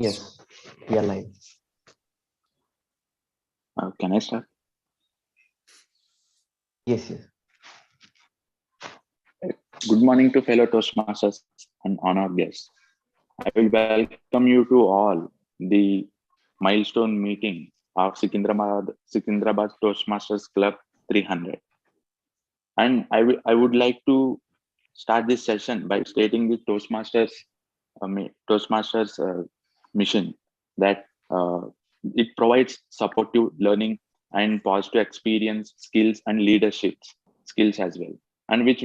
Yes, we are live. Can I start? Yes, yes. Good morning to fellow Toastmasters and honored guests. I will welcome you to all the milestone meeting of Secunderabad Toastmasters Club 300. And I would like to start this session by stating the Toastmasters mission that it provides supportive learning and positive experience, skills, and leadership skills as well, and which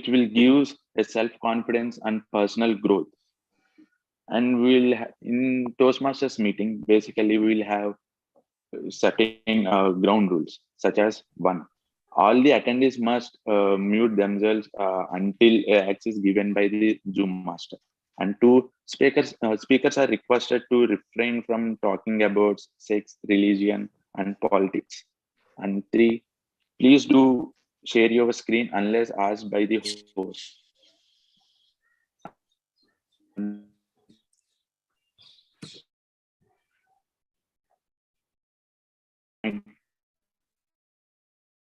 will give a self-confidence and personal growth. And in Toastmasters meeting, basically we will have certain ground rules, such as one, all the attendees must mute themselves until access given by the Zoom master. And two, speakers are requested to refrain from talking about sex, religion, and politics. And three, please do share your screen unless asked by the host.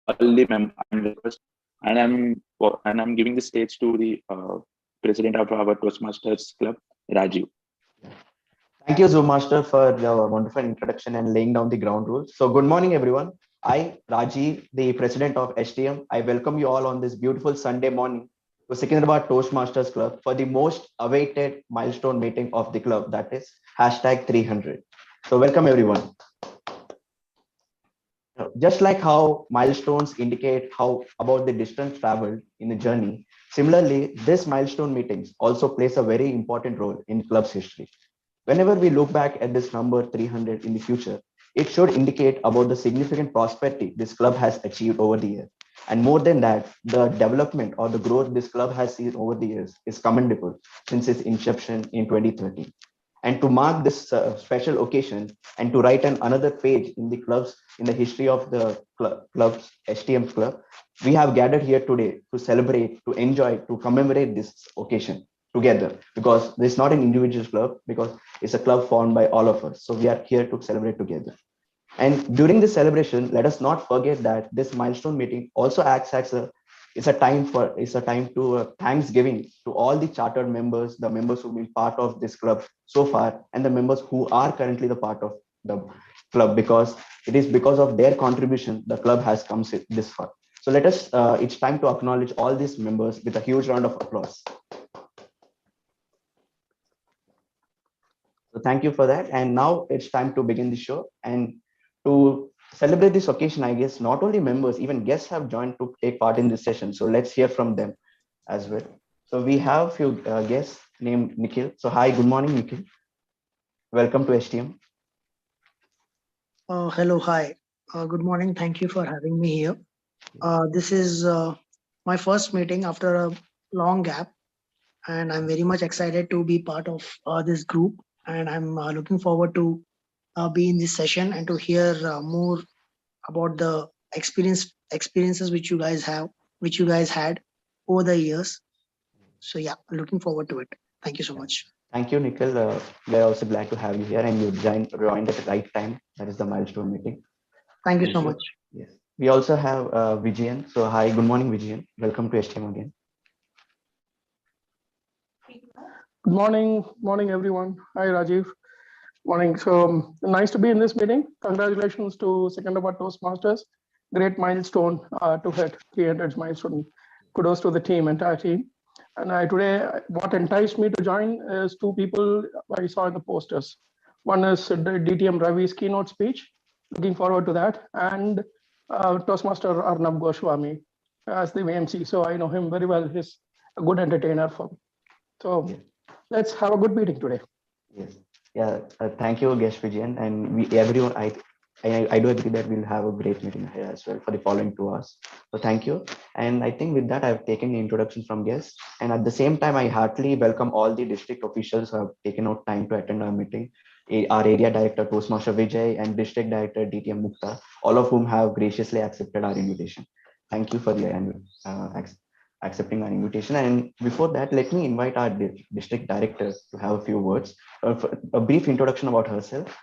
All the members, and I'm giving the stage to the president of our Toastmasters Club, Rajeev. Thank you, Zoom Master, for your wonderful introduction and laying down the ground rules. So, good morning, everyone. I, Rajeev, the president of STM, I welcome you all on this beautiful Sunday morning to Secunderabad Toastmasters Club for the most awaited milestone meeting of the club, that is #300. So, welcome, everyone. Just like how milestones indicate how about the distance traveled in the journey, similarly, this milestone meetings also plays a very important role in club's history. Whenever we look back at this number 300 in the future, it should indicate about the significant prosperity this club has achieved over the years. And more than that, the development or the growth this club has seen over the years is commendable since its inception in 2013. And to mark this special occasion and to write another page in the history of the club's STM club, we have gathered here today to celebrate, to enjoy, to commemorate this occasion together, because it's not an individual club, because it's a club formed by all of us. So we are here to celebrate together. And during this celebration, let us not forget that this milestone meeting also acts as it's a time to thanksgiving to all the chartered members, the members who've been part of this club so far, and the members who are currently the part of the club, because it is because of their contribution the club has come this far. So let us, it's time to acknowledge all these members with a huge round of applause. So thank you for that. And now it's time to begin the show. And to celebrate this occasion, I guess not only members, even guests have joined to take part in this session. So let's hear from them as well. So we have a few guests named Nikhil. So hi, good morning, Nikhil. Welcome to STM. Hello, hi. Good morning. Thank you for having me here. This is my first meeting after a long gap, and I'm very much excited to be part of this group. And I'm looking forward to be in this session and to hear more about the experiences which you guys had over the years. So yeah, looking forward to it. Thank you so much. Thank you, Nikhil. We're also glad to have you here, and you joined at the right time. That is the milestone meeting. Thank you so much. Yes. We also have Vijayan. So hi, good morning, Vijayan. Welcome to STM again. Good morning, everyone. Hi, Rajeev. Morning. So nice to be in this meeting. Congratulations to Secunderabad Toastmasters. Great milestone to hit 300 milestone. Kudos to the entire team. And today, what enticed me to join is two people I saw in the posters. One is the DTM Ravi's keynote speech. Looking forward to that. And Toastmaster Arnab Goswami as the VMC. So I know him very well. He's a good entertainer for me. So let's have a good meeting today. Yes. Yeah. Thank you, Guest Vijayan. And everyone, I do agree that we'll have a great meeting here as well for the following 2 hours. So thank you. And I think with that, I've taken the introduction from guests. And at the same time, I heartily welcome all the district officials who have taken out time to attend our meeting. Our area director, Toastmaster Vijay, and district director DTM Mukta, all of whom have graciously accepted our invitation. Thank you for the accepting our invitation. And before that, let me invite our district director to have a few words, a brief introduction about herself.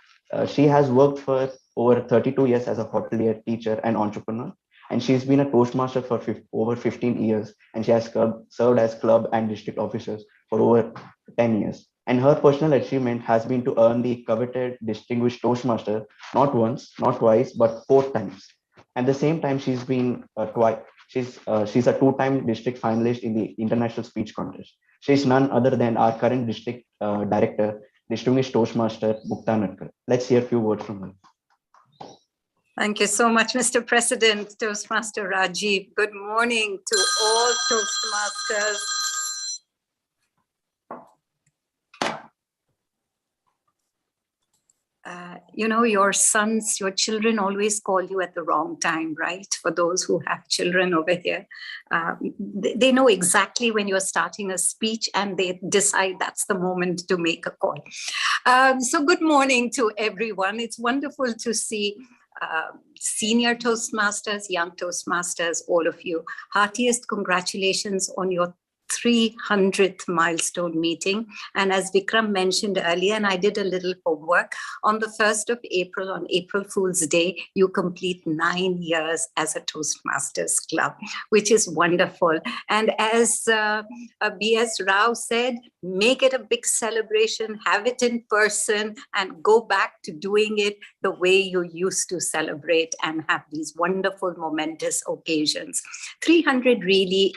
She has worked for over 32 years as a hotelier, teacher, and entrepreneur. And she's been a Toastmaster for over 15 years, and she has served as club and district officers for over 10 years. And her personal achievement has been to earn the coveted Distinguished Toastmaster not once, not twice, but 4 times. At the same time, she's been she's a two-time district finalist in the International Speech Contest. She's none other than our current district director, Distinguished Toastmaster Mukta. Let's hear a few words from her. Thank you so much, Mr. President, Toastmaster Rajeev. Good morning to all Toastmasters. You know, your sons, your children always call you at the wrong time, right? For those who have children over here, they know exactly when you're starting a speech and they decide that's the moment to make a call. So good morning to everyone. It's wonderful to see senior Toastmasters, young Toastmasters, all of you. Heartiest congratulations on your 300th milestone meeting. And as Vikram mentioned earlier, and I did a little homework, on the 1st of April, on April Fool's Day, you complete 9 years as a Toastmasters Club, which is wonderful. And as B.S. Rao said, make it a big celebration, have it in person, and go back to doing it the way you used to celebrate and have these wonderful, momentous occasions. 300 really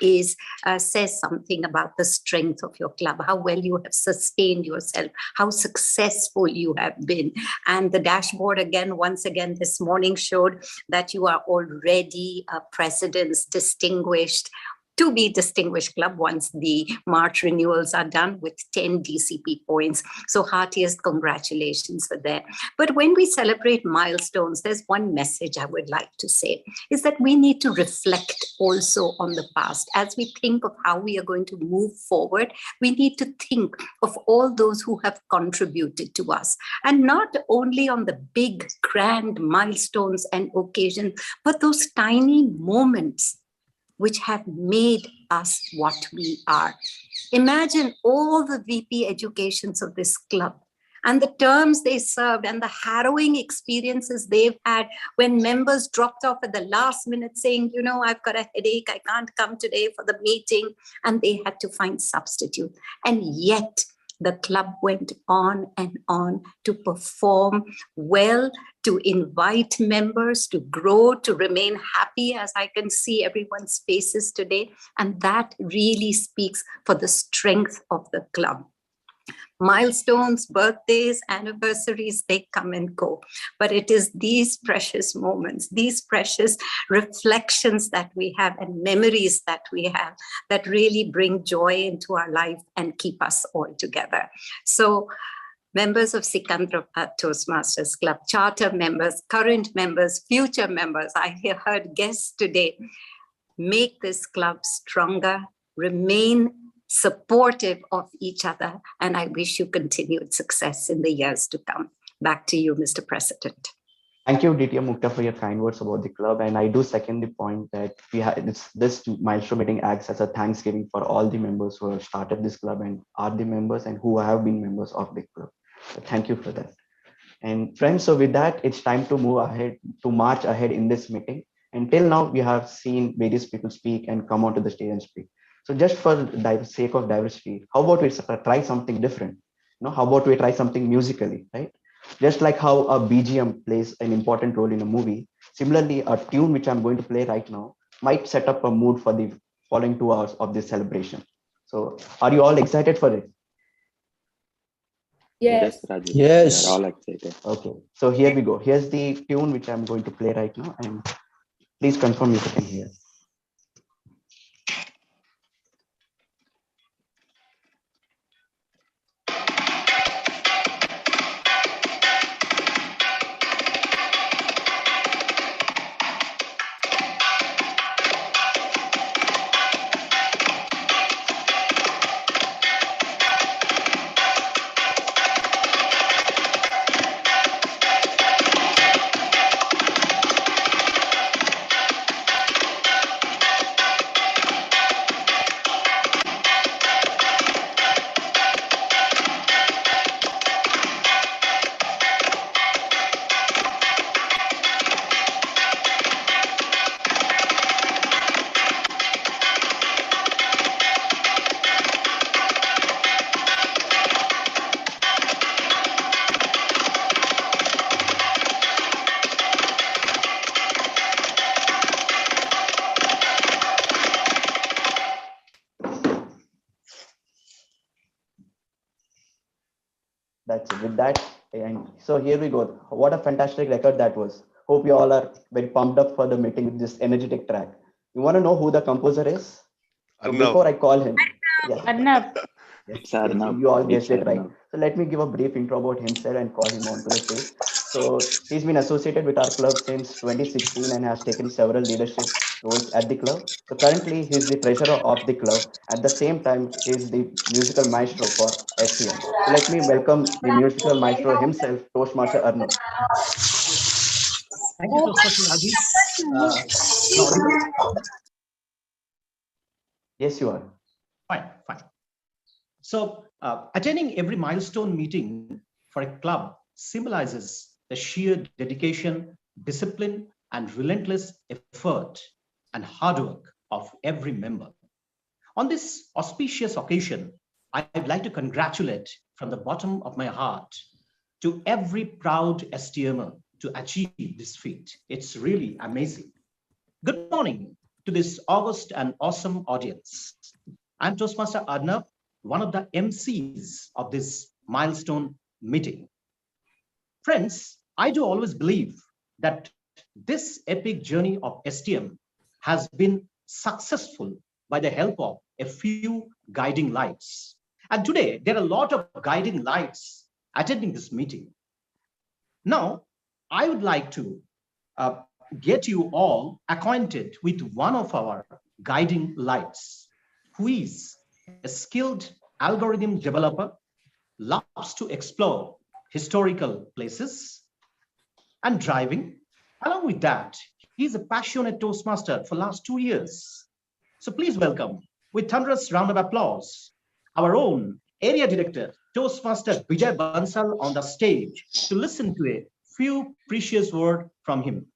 says something about the strength of your club, how well you have sustained yourself, how successful you have been. And the dashboard once again this morning showed that you are already a president's distinguished, to be distinguished club once the March renewals are done with 10 DCP points. So heartiest congratulations for that. But when we celebrate milestones, there's one message I would like to say, is that we need to reflect also on the past. As we think of how we are going to move forward, we need to think of all those who have contributed to us. And not only on the big, grand milestones and occasions, but those tiny moments which have made us what we are. Imagine all the VP educations of this club and the terms they served and the harrowing experiences they've had when members dropped off at the last minute saying, you know, I've got a headache, I can't come today for the meeting, and they had to find substitute. And yet the club went on and on to perform well, to invite members, to grow, to remain happy, as I can see everyone's faces today. And that really speaks for the strength of the club. Milestones, birthdays, anniversaries, they come and go. But it is these precious moments, these precious reflections that we have and memories that we have that really bring joy into our life and keep us all together. So members of Secunderabad Toastmasters Club, charter members, current members, future members, I heard guests today, make this club stronger, remain supportive of each other, and I wish you continued success in the years to come. Back to you, Mr. President. Thank you, DTM Mukta, for your kind words about the club. And I do second the point that this milestone meeting acts as a thanksgiving for all the members who have started this club and are the members and who have been members of the club. So thank you for that. And friends, so with that, it's time to move ahead, to march ahead in this meeting. Until now, we have seen various people speak and come onto the stage and speak. So just for the sake of diversity, how about we try something different? How about we try something musically, right? Just like how a BGM plays an important role in a movie, similarly, a tune which I'm going to play right now might set up a mood for the following 2 hours of this celebration. So are you all excited for it? Yes, Rajeev. Yes. We are all excited. Okay, so here we go. Here's the tune which I'm going to play right now, and please confirm if you can hear. That's it. With that, and so here we go. What a fantastic record that was. Hope you all are very pumped up for the meeting with this energetic track. You want to know who the composer is? So Arnab. before I call him, yeah, Arnab. yes, It's yes, Arnab. you all It's guessed it right. Arnab. So let me give a brief intro about himself and call him onto the stage. So he's been associated with our club since 2016 and has taken several leadership roles at the club. So currently he's the treasurer of the club. At the same time, he's the musical maestro for STM. So let me welcome the musical maestro himself, Toastmaster Arnab. Thank you, Toastmaster Rajeev. Am I audible? Yes, you are. Fine, fine. So attending every milestone meeting for a club symbolizes the sheer dedication, discipline, and relentless effort and hard work of every member. On this auspicious occasion, I'd like to congratulate from the bottom of my heart to every proud STMer to achieve this feat. It's really amazing. Good morning to this august and awesome audience. I'm Toastmaster Arnab, one of the MCs of this milestone meeting. Friends, I do always believe that this epic journey of STM has been successful by the help of a few guiding lights. And today, there are a lot of guiding lights attending this meeting. Now, I would like to get you all acquainted with one of our guiding lights, who is a skilled algorithm developer, loves to explore historical places and driving. Along with that, he's a passionate Toastmaster for the last 2 years. So please welcome, with thunderous round of applause, our own Area Director, Toastmaster Vijay Bansal on the stage to listen to a few precious words from him.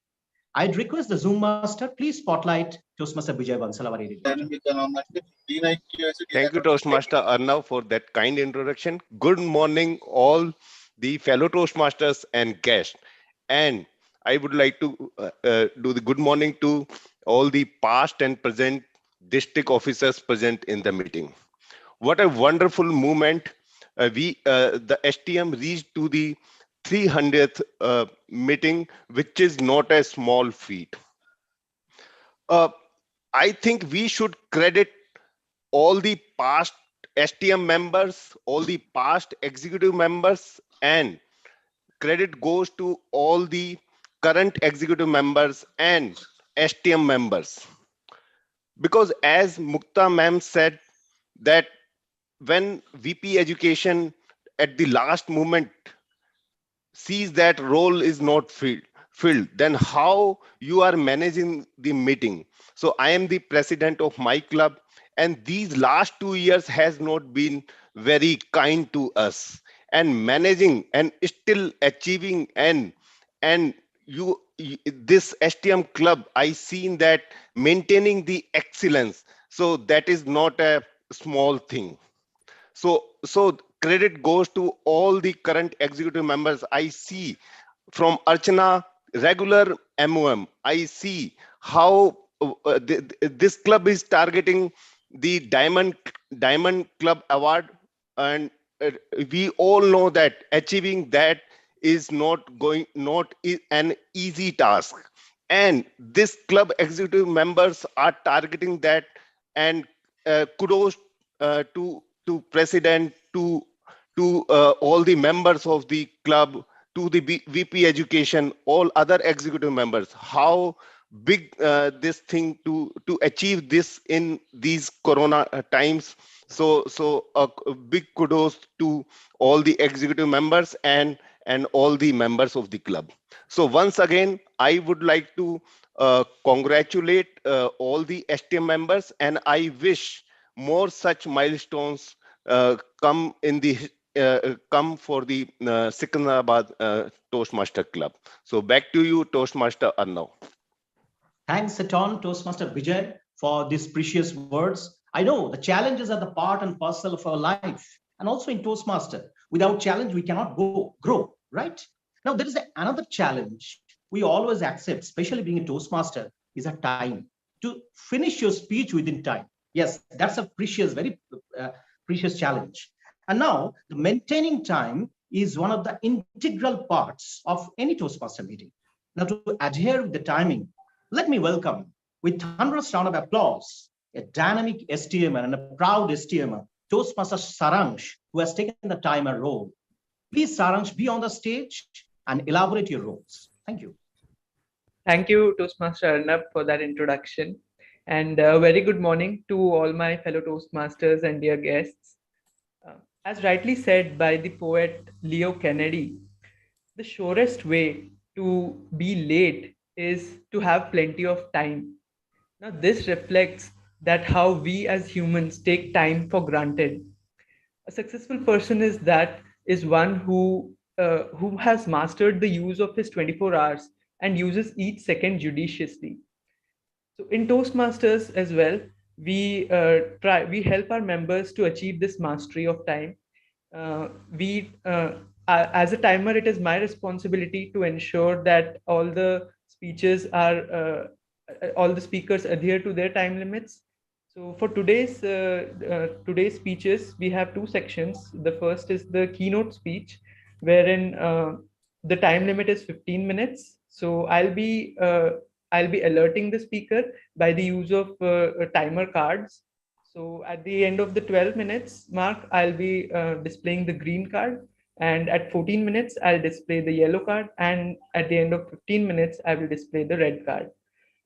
I'd request the Zoom master, please spotlight Toastmaster Vijay Bansal, our Area Director. Thank you, Toastmaster Arnab, for that kind introduction. Good morning, all the fellow Toastmasters and guests. And I would like to do the good morning to all the past and present district officers present in the meeting. What a wonderful moment. The STM reached to the 300th meeting, which is not a small feat. I think we should credit all the past STM members, all the past executive members, and credit goes to all the current executive members and STM members. Because as Mukta ma'am said, that when VP education at the last moment sees that role is not filled, then how you are managing the meeting? So I am the president of my club, and these last 2 years has not been very kind to us, and managing and still achieving and this STM club, I seen that maintaining the excellence, so that is not a small thing. So credit goes to all the current executive members. I see from Archana, regular MOM, I see how this club is targeting the Diamond Club Award, and we all know that achieving that is not an easy task. And this club executive members are targeting that, and kudos to president, to all the members of the club, to the VP education, all other executive members, how big this thing to achieve this in these corona times. So a big kudos to all the executive members and all the members of the club. So once again, I would like to congratulate all the STM members, and I wish more such milestones come for the Secunderabad Toastmaster Club. So back to you, Toastmaster Arnab. Thanks a ton, Toastmaster Vijay, for these precious words. I know the challenges are the part and parcel of our life, and also in Toastmaster. Without challenge, we cannot grow, right? Now, there is another challenge we always accept, especially being a Toastmaster, is a time to finish your speech within time. Yes, that's a precious, very precious challenge. And now, the maintaining time is one of the integral parts of any Toastmaster meeting. Now, to adhere with the timing, let me welcome with thunderous round of applause a dynamic STMer and a proud STMer, Toastmaster Saransh, who has taken the timer role. Please, Saransh, be on the stage and elaborate your roles. Thank you. Thank you, Toastmaster Arnab, for that introduction. And a very good morning to all my fellow Toastmasters and dear guests. As rightly said by the poet Leo Kennedy, the surest way to be late is to have plenty of time. Now, this reflects that how we as humans take time for granted. A successful person is one who has mastered the use of his 24 hours and uses each second judiciously. So in Toastmasters as well, we help our members to achieve this mastery of time. As a timer, it is my responsibility to ensure that all the speakers adhere to their time limits. So for today's speeches, we have two sections. The first is the keynote speech, wherein the time limit is 15 minutes. So I'll be alerting the speaker by the use of timer cards. So at the end of the 12 minutes mark, I'll be displaying the green card. And at 14 minutes, I'll display the yellow card. And at the end of 15 minutes, I will display the red card.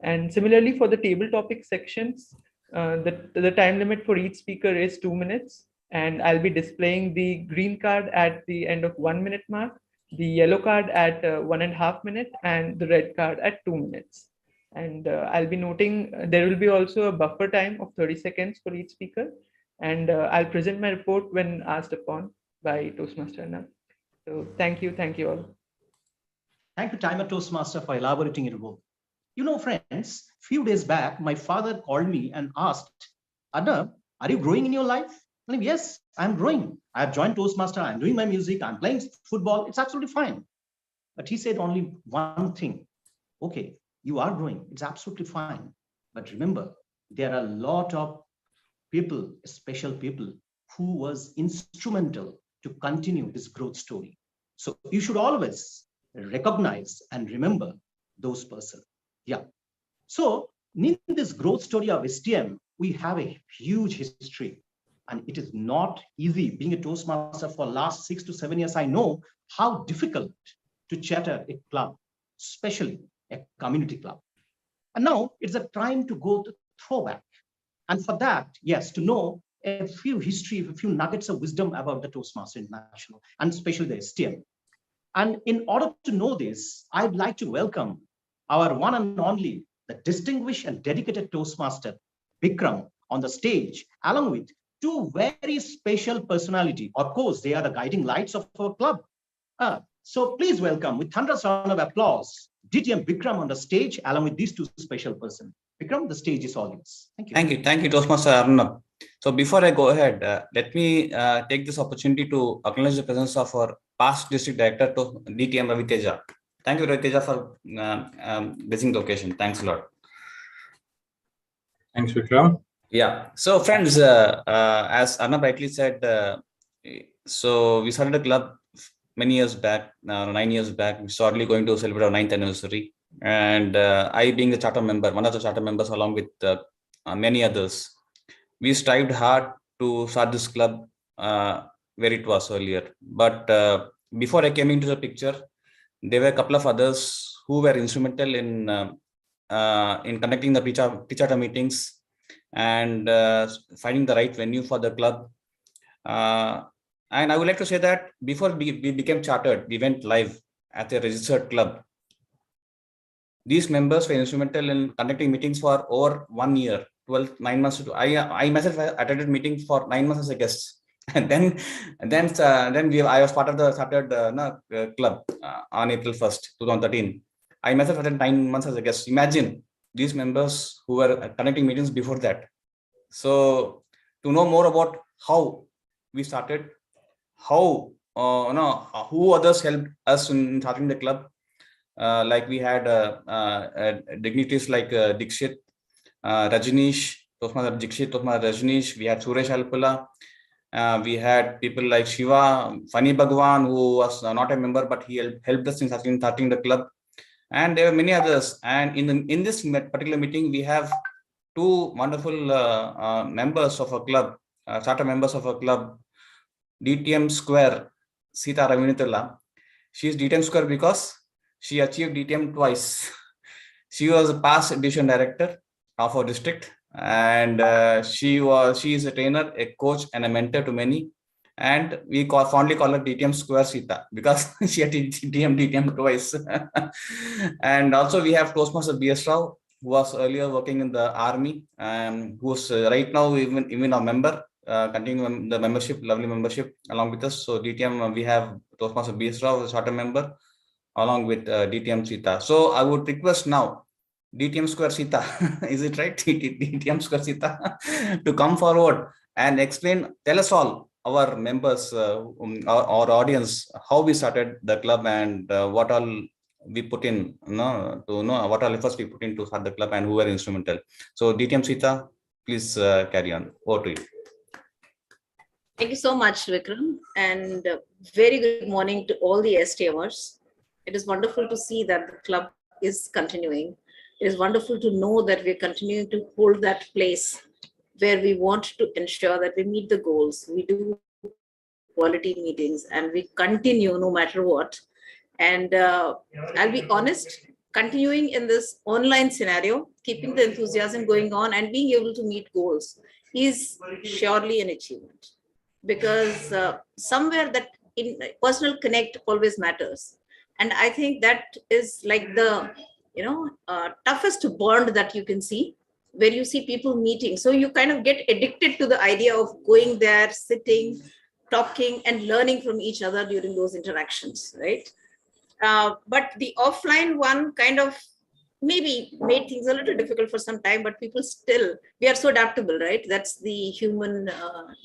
And similarly, for the table topic sections, the time limit for each speaker is 2 minutes. And I'll be displaying the green card at the end of 1 minute mark, the yellow card at 1.5 minutes, and the red card at 2 minutes. And I'll be noting there will be also a buffer time of 30 seconds for each speaker. And I'll present my report when asked upon by Toastmaster Arnab. So thank you all. Thank you, Timer Toastmaster, for elaborating your role. You know, friends, few days back, my father called me and asked, Arnab, are you growing in your life? I mean, yes, I'm growing. I've joined Toastmaster, I'm doing my music, I'm playing football, it's absolutely fine. But he said only one thing. Okay, you are growing, it's absolutely fine. But remember, there are a lot of people, special people, who was instrumental to continue this growth story. So you should always recognize and remember those persons. Yeah. So in this growth story of STM, we have a huge history. And it is not easy being a Toastmaster for the last 6 to 7 years. I know how difficult to chatter a club, especially a community club. And now it's a time to go to throwback. And for that, yes, to know a few nuggets of wisdom about the Toastmaster International, and especially the STM. And in order to know this, I'd like to welcome our one and only, the distinguished and dedicated Toastmaster, Vikram, on the stage, along with two very special personalities. Of course, they are the guiding lights of our club. So please welcome, with thunderous round of applause, DTM Vikram on the stage, along with these two special persons. Vikram, the stage is all yours. Thank you. Thank you, Toastmaster Arnab. So before I go ahead, let me take this opportunity to acknowledge the presence of our past district director, DTM Raviteja. Thank you, Raviteja, for blessing the occasion. Thanks a lot. Thanks, Vikram. Yeah. So friends, as Arnab rightly said, so we started a club many years back, 9 years back. We're shortly going to celebrate our 9th anniversary. And I, being the charter member, one of the charter members, along with many others, we strived hard to start this club where it was earlier. But before I came into the picture, there were a couple of others who were instrumental in conducting the pre-charter meetings and finding the right venue for the club. And I would like to say that before we became chartered, we went live at a registered club. These members were instrumental in conducting meetings for over 1 year, 9 months. I myself attended meetings for 9 months as a guest. And then I was part of the chartered club on April 1st, 2013. I myself attended 9 months as a guest. Imagine these members who were conducting meetings before that. So to know more about how we started, how who others helped us in starting the club, like we had dignitaries like Dikshit, Rajneesh, Toastmaster Dikshit, Toastmaster Rajneesh, we had Suresh Alpula, We had people like Shiva, Funny Bhagwan, who was not a member, but he helped us in starting the club. And there were many others. And in this particular meeting, we have two wonderful members of a club, charter members of a club, DTM Square, Sita Raviteja. She is DTM Square because she achieved DTM twice. She was a past division director of our district, and she is a trainer, a coach, and a mentor to many. And we fondly call her DTM Square Sita because she had DTM twice. And also we have Toastmaster BS Rao, who was earlier working in the army, who's right now even a member, continuing the membership, lovely membership along with us. So DTM, we have Toastmaster BS Rao, a charter member, along with DTM Sita. So I would request now DTM Square Sita, is it right? DTM Square Sita to come forward and explain, tell us all, our members, our audience, how we started the club and what all we put in, what all efforts we put in to start the club and who were instrumental. So DTM Sita, please carry on. Over to you. Thank you so much, Vikram, and very good morning to all the STMers. It is wonderful to see that the club is continuing. It is wonderful to know that we're continuing to hold that place where we want to ensure that we meet the goals, we do quality meetings, and we continue no matter what. And I'll be honest, continuing in this online scenario, keeping the enthusiasm going on and being able to meet goals is surely an achievement. Because somewhere that in personal connect always matters. And I think that is like the toughest bond that you can see, where you see people meeting. So you kind of get addicted to the idea of going there, sitting, talking, and learning from each other during those interactions, right? But the offline one kind of maybe made things a little difficult for some time, but people still, we are so adaptable, right? That's the human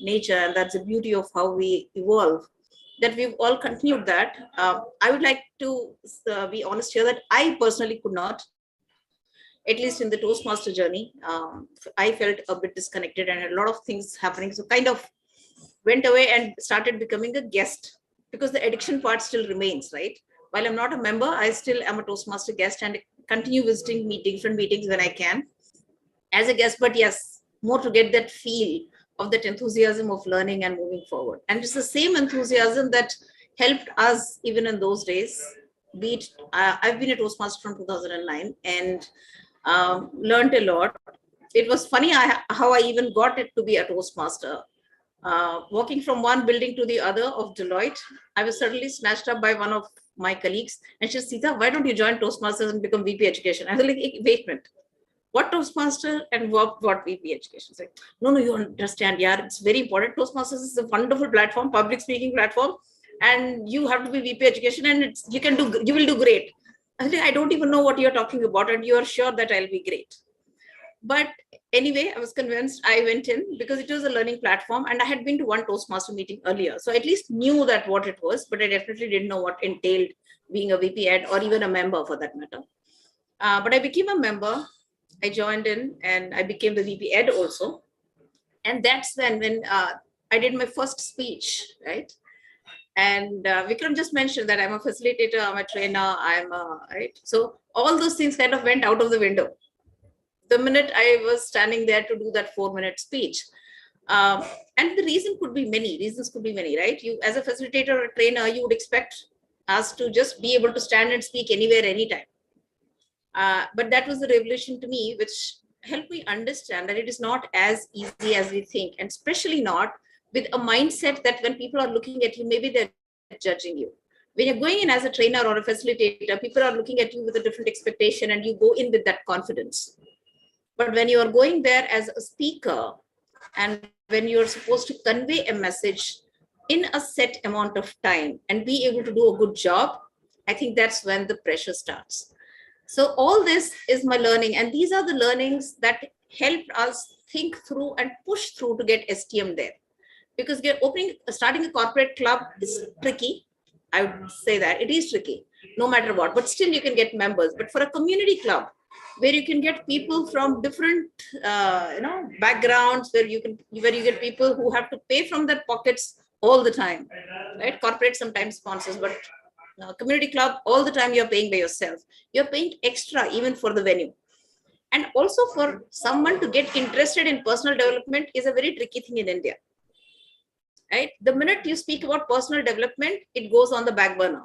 nature, and that's the beauty of how we evolve, that we've all continued that. I would like to be honest here that I personally could not, at least in the Toastmaster journey. I felt a bit disconnected and a lot of things happening. So kind of went away and started becoming a guest, because the addiction part still remains, right? While I'm not a member, I still am a Toastmaster guest and continue visiting different meetings when I can as a guest. But yes, more to get that feel of that enthusiasm of learning and moving forward. And it's the same enthusiasm that helped us even in those days. Be it, I've been a Toastmaster from 2009 and learned a lot. It was funny how I even got it to be a Toastmaster. Walking from one building to the other of Deloitte, I was suddenly snatched up by one of my colleagues, and she said, Sita, why don't you join Toastmasters and become VP Education? I was like, wait a minute, what Toastmaster and what VP Education? Like, no, you understand, yeah, it's very important. Toastmasters is a wonderful platform, public speaking platform, and you have to be VP Education, and you will do great. I was like, I don't even know what you're talking about, and you are sure that I'll be great. But anyway, I was convinced. I went in because it was a learning platform, and I had been to one Toastmaster meeting earlier. So I at least knew that what it was, but I definitely didn't know what entailed being a VP Ed or even a member for that matter. But I became a member. I joined in and I became the VP Ed also. And that's when I did my first speech, right? And Vikram just mentioned that I'm a facilitator, I'm a trainer, right? So all those things kind of went out of the window the minute I was standing there to do that 4-minute speech. And the reasons could be many, right? You, as a facilitator or a trainer, you would expect us to just be able to stand and speak anywhere, anytime. But that was the revelation to me, which helped me understand that it is not as easy as we think, and especially not with a mindset that when people are looking at you, maybe they're judging you. When you're going in as a trainer or a facilitator, people are looking at you with a different expectation and you go in with that confidence. But when you are going there as a speaker and when you're supposed to convey a message in a set amount of time and be able to do a good job, I think that's when the pressure starts. So all this is my learning, and these are the learnings that helped us think through and push through to get STM there. Because starting a corporate club is tricky. I would say that it is tricky, no matter what, but still you can get members. But for a community club, where you can get people from different backgrounds, where you get people who have to pay from their pockets all the time, right? Corporate sometimes sponsors, but community club, all the time you're paying by yourself. You're paying extra even for the venue. And also for someone to get interested in personal development is a very tricky thing in India, right? The minute you speak about personal development, it goes on the back burner.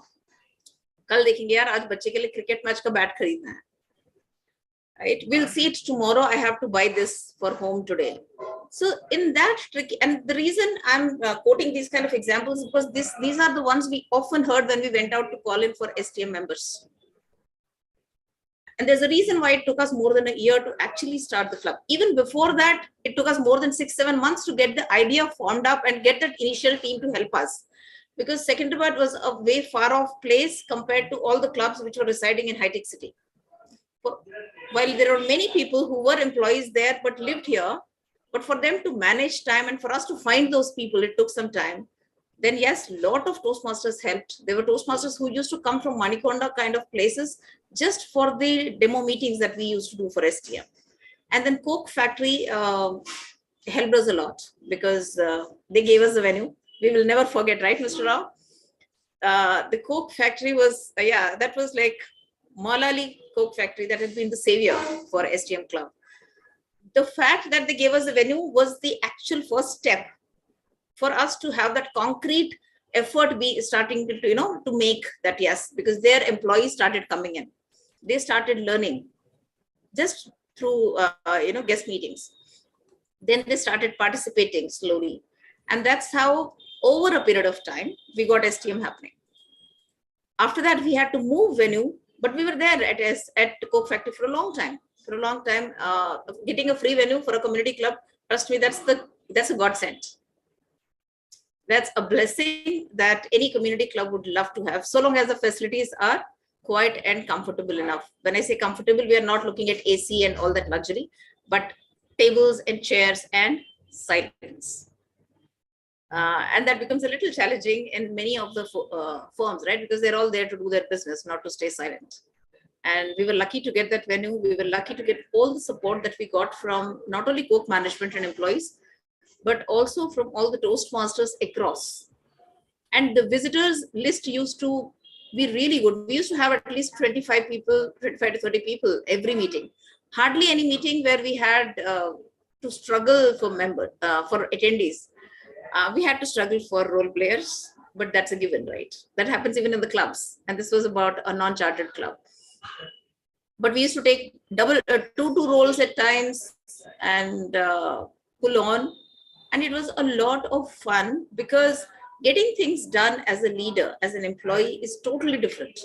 कल देखेंगे यार आज बच्चे के लिए cricket match का bat खरीदना है, right? We'll see it tomorrow. I have to buy this for home today. So in that trick, and the reason I'm quoting these kind of examples is because these are the ones we often heard when we went out to call in for STM members. And there's a reason why it took us more than a year to actually start the club. Even before that, it took us more than 6-7 months to get the idea formed up and get that initial team to help us. Because Secunderabad was a way far off place compared to all the clubs which were residing in high-tech city. While there are many people who were employees there but lived here, but for them to manage time and for us to find those people, it took some time. Then yes, a lot of Toastmasters helped. There were Toastmasters who used to come from Manikonda kind of places just for the demo meetings that we used to do for STM. And then Coke Factory helped us a lot because they gave us the venue. We will never forget, right, Mr. Rao? The Coke Factory was, that was like Malali Coke Factory that had been the savior for STM Club. The fact that they gave us the venue was the actual first step for us to have that concrete effort be starting to make that, yes, because their employees started coming in. They started learning just through, guest meetings. Then they started participating slowly. And that's how, over a period of time, we got STM happening. After that, we had to move venue, but we were there at Coke Factory for a long time. Getting a free venue for a community club, trust me, that's a godsend. That's a blessing that any community club would love to have, so long as the facilities are quiet and comfortable enough. When I say comfortable, we are not looking at AC and all that luxury, but tables and chairs and silence. And that becomes a little challenging in many of the firms, right? Because they're all there to do their business, not to stay silent. And we were lucky to get that venue. We were lucky to get all the support that we got from not only Coke management and employees, but also from all the Toastmasters across. And the visitors list used to be really good. We used to have at least 25 to 30 people every meeting. Hardly any meeting where we had to struggle for attendees. We had to struggle for role players, but that's a given, right? That happens even in the clubs. And this was about a non-chartered club. But we used to take two roles at times and pull on. And it was a lot of fun because getting things done as a leader, as an employee is totally different,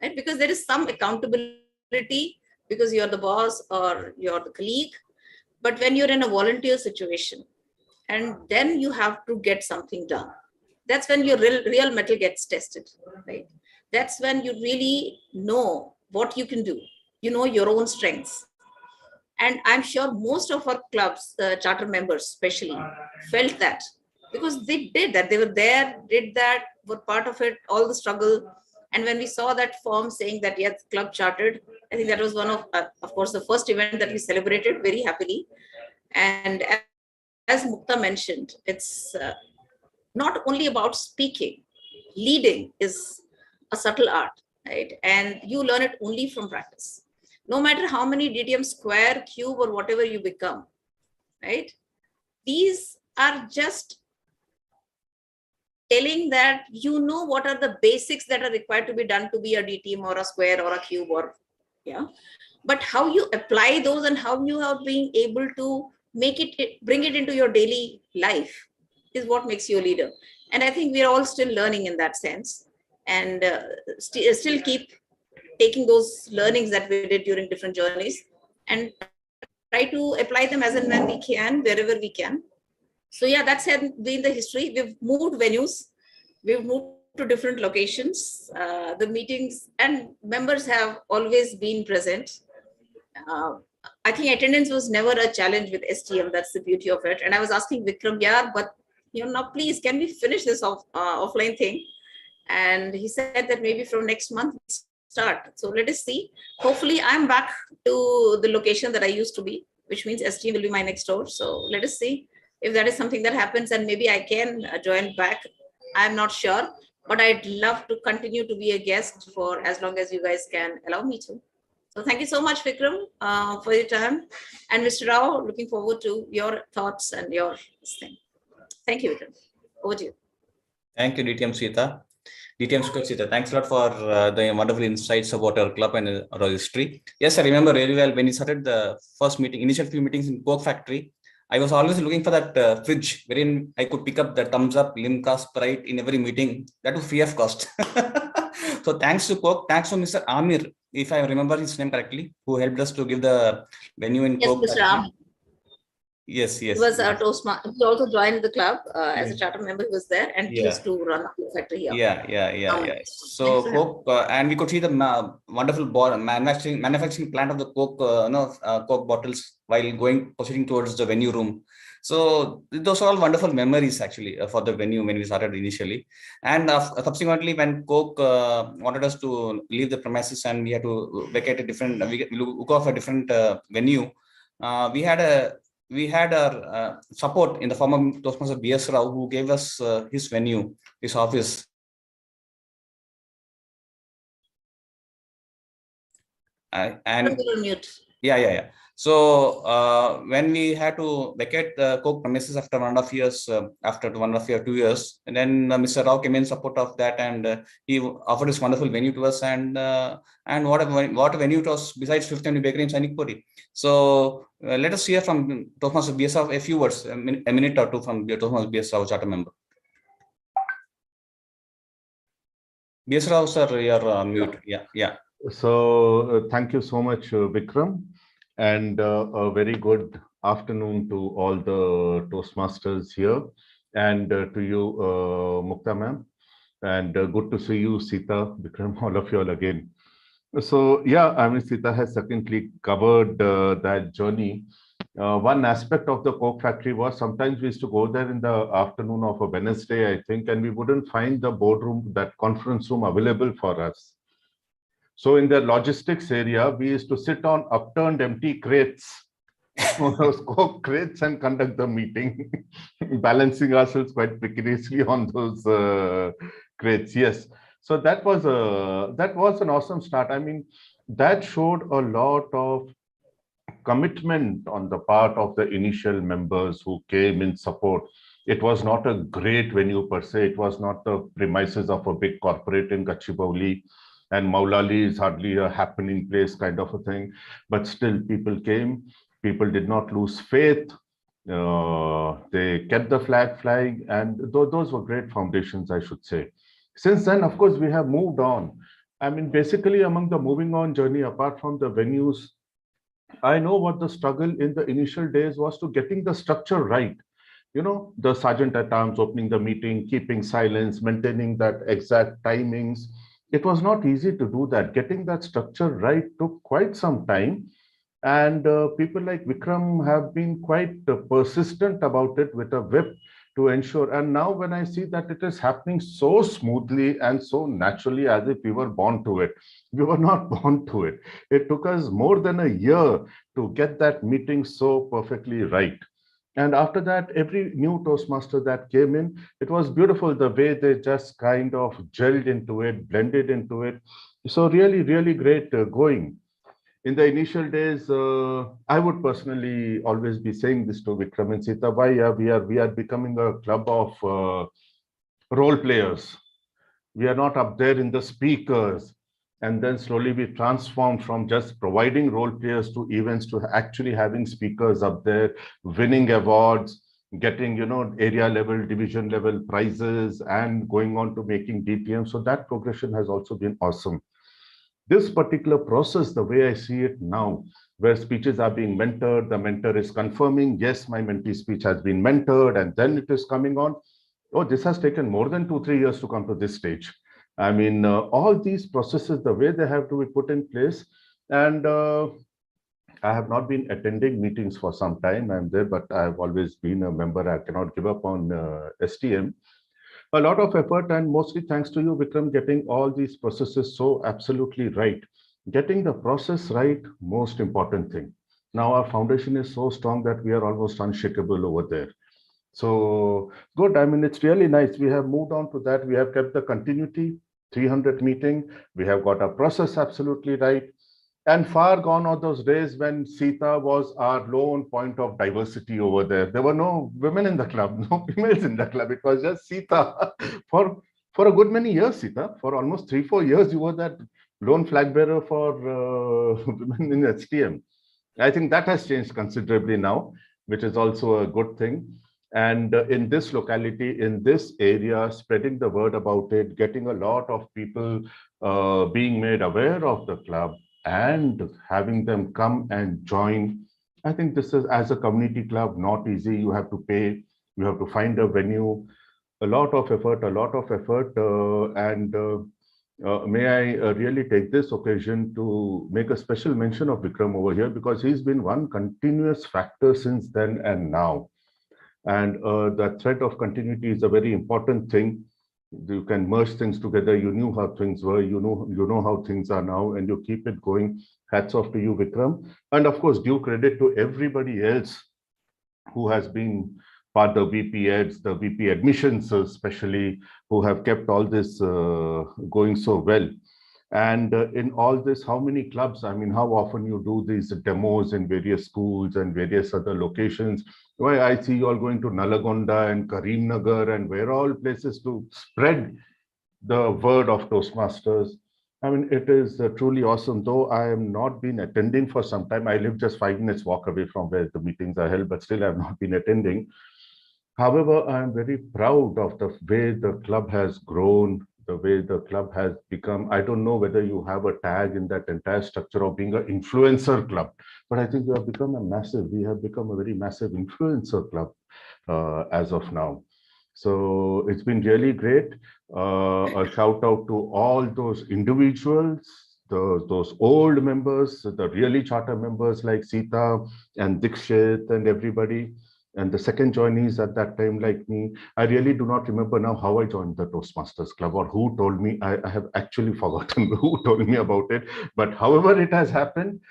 right? Because there is some accountability because you're the boss or you're the colleague. But when you're in a volunteer situation, and then you have to get something done, that's when your real mettle gets tested, right? That's when you really know what you can do. You know your own strengths. And I'm sure most of our clubs, charter members especially, felt that because they did that. They were there, did that, were part of it, all the struggle. And when we saw that form saying that, yes, club chartered, I think that was one of course, the first event that we celebrated very happily. And as Mukta mentioned, it's not only about speaking. Leading is a subtle art, right? And you learn it only from practice. No matter how many DTM square, cube, or whatever you become, right? These are just telling that you know what are the basics that are required to be done to be a DTM or a square or a cube or, but how you apply those and how you are being able to bring it into your daily life is what makes you a leader. And I think we're all still learning in that sense and still keep taking those learnings that we did during different journeys and try to apply them as and when we can, wherever we can. So yeah, that's been the history. We've moved venues. We've moved to different locations. The meetings and members have always been present. I think attendance was never a challenge with STM. That's the beauty of it. And I was asking Vikram, but now please, can we finish this offline thing? And he said that maybe from next month, start. So let us see. Hopefully I'm back to the location that I used to be, which means ST will be my next door. So let us see if that is something that happens, and maybe I can join back. I'm not sure, but I'd love to continue to be a guest for as long as you guys can allow me to. So thank you so much, Vikram, for your time. And Mr. Rao, looking forward to your thoughts and your thing. Thank you, Vikram. Over to you. Thank you, DTM Sita. DTM Sita, thanks a lot for the wonderful insights about our club and our history. Yes, I remember really well when we started the first meeting, initial few meetings in Coke Factory. I was always looking for that fridge wherein I could pick up the Thumbs Up, Limca, Sprite in every meeting. That was free of cost. So thanks to Coke, thanks to Mr. Amir, if I remember his name correctly, who helped us to give the venue in Coke Mr. Factory. Yes. He was a Toastmaster. He also joined the club as a charter member. He was there, and he used to run the factory here. Yeah. So Coke, and we could see the wonderful manufacturing plant of the Coke, Coke bottles while proceeding towards the venue room. So those are all wonderful memories actually for the venue when we started initially, and subsequently when Coke wanted us to leave the premises and we had to vacate a different, look off a different venue. We had our support in the form of Toastmaster B.S. Rao, who gave us his venue, his office. So when we had to vacate the Coke premises after 1.5 years, after 1.5 years, 2 years, and then Mr. Rao came in support of that, and he offered this wonderful venue to us, and what a venue it was besides Fifth Avenue Bakery in Sainikpuri. So let us hear from Toastmaster B.S. Rao a few words, a minute or two from Toastmaster B.S. Rao, charter member. B.S. Rao, sir, you're on mute. Yeah. So thank you so much, Vikram, and a very good afternoon to all the Toastmasters here, and to you, Mukta ma'am, and good to see you, Sita, Vikram, all of you all again. So yeah, I mean, Sita has certainly covered that journey. One aspect of the Coke factory was sometimes we used to go there in the afternoon of a Wednesday, I think, and we wouldn't find the boardroom, that conference room available for us. So in the logistics area, we used to sit on upturned empty crates, those Coke crates, and conduct the meeting, balancing ourselves quite precariously on those crates. Yes. So that was an awesome start. I mean, that showed a lot of commitment on the part of the initial members who came in support. It was not a great venue per se. It was not the premises of a big corporate in Gachibowli, and Maulali is hardly a happening place kind of a thing. But still, people came. People did not lose faith. They kept the flag flying, and those were great foundations, I should say. Since then, of course, we have moved on. I mean, basically, among the moving on journey, apart from the venues, I know what the struggle in the initial days was to getting the structure right. You know, the sergeant at arms opening the meeting, keeping silence, maintaining that exact timings. It was not easy to do that. Getting that structure right took quite some time. And people like Vikram have been quite persistent about it with a whip to ensure. And now when I see that it is happening so smoothly and so naturally as if we were born to it, we were not born to it. It took us more than a year to get that meeting so perfectly right. And after that, every new Toastmaster that came in, it was beautiful the way they just kind of gelled into it, blended into it. So really, really great going. In the initial days, I would personally always be saying this to Vikram and Sita, why we are becoming a club of role players. We are not up there in the speakers. And then slowly we transformed from just providing role players to events to actually having speakers up there, winning awards, getting, you know, area level, division level prizes, and going on to making DTM. So that progression has also been awesome. This particular process, the way I see it now, where speeches are being mentored, the mentor is confirming, yes, my mentee speech has been mentored, and then it is coming on. Oh, this has taken more than 2-3 years to come to this stage. I mean, all these processes, the way they have to be put in place, and I have not been attending meetings for some time. I'm there, but I've always been a member. I cannot give up on STM. a lot of effort, and mostly thanks to you, Vikram, getting all these processes so absolutely right. Getting the process right, most important thing. Now our foundation is so strong that we are almost unshakable over there. So good. I mean, it's really nice. We have moved on to that. We have kept the continuity, 300 meeting. We have got our process absolutely right. And far gone are those days when Sita was our lone point of diversity over there. There were no women in the club, no females in the club. It was just Sita. For a good many years, Sita, for almost 3-4 years, you were that lone flag bearer for women in STM. I think that has changed considerably now, which is also a good thing. And in this locality, in this area, spreading the word about it, getting a lot of people being made aware of the club and having them come and join. I think this is, as a community club, not easy. You have to pay, you have to find a venue, a lot of effort, may I really take this occasion to make a special mention of Vikram over here, because he's been one continuous factor since then and now. And the thread of continuity is a very important thing. You can merge things together. You knew how things were, you know how things are now, and you keep it going. Hats off to you, Vikram. And of course, due credit to everybody else who has been part of the VP Eds, the VP Admissions especially, who have kept all this going so well. And in all this, how many clubs, I mean, how often you do these demos in various schools and various other locations? Why I see you all going to Nalagonda and Karimnagar and where all places to spread the word of Toastmasters. I mean, it is truly awesome. Though I have not been attending for some time, I live just 5 minutes walk away from where the meetings are held, but still I have not been attending. However, I am very proud of the way the club has grown, the way the club has become. I don't know whether you have a tag in that entire structure of being an influencer club, but I think we have become a very massive influencer club as of now. So it's been really great. A shout out to all those individuals, those old members, the really charter members like Sita and Dikshit and everybody. And the second joinees at that time, like me, I really do not remember now how I joined the Toastmasters Club or who told me. I have actually forgotten who told me about it. But however it has happened,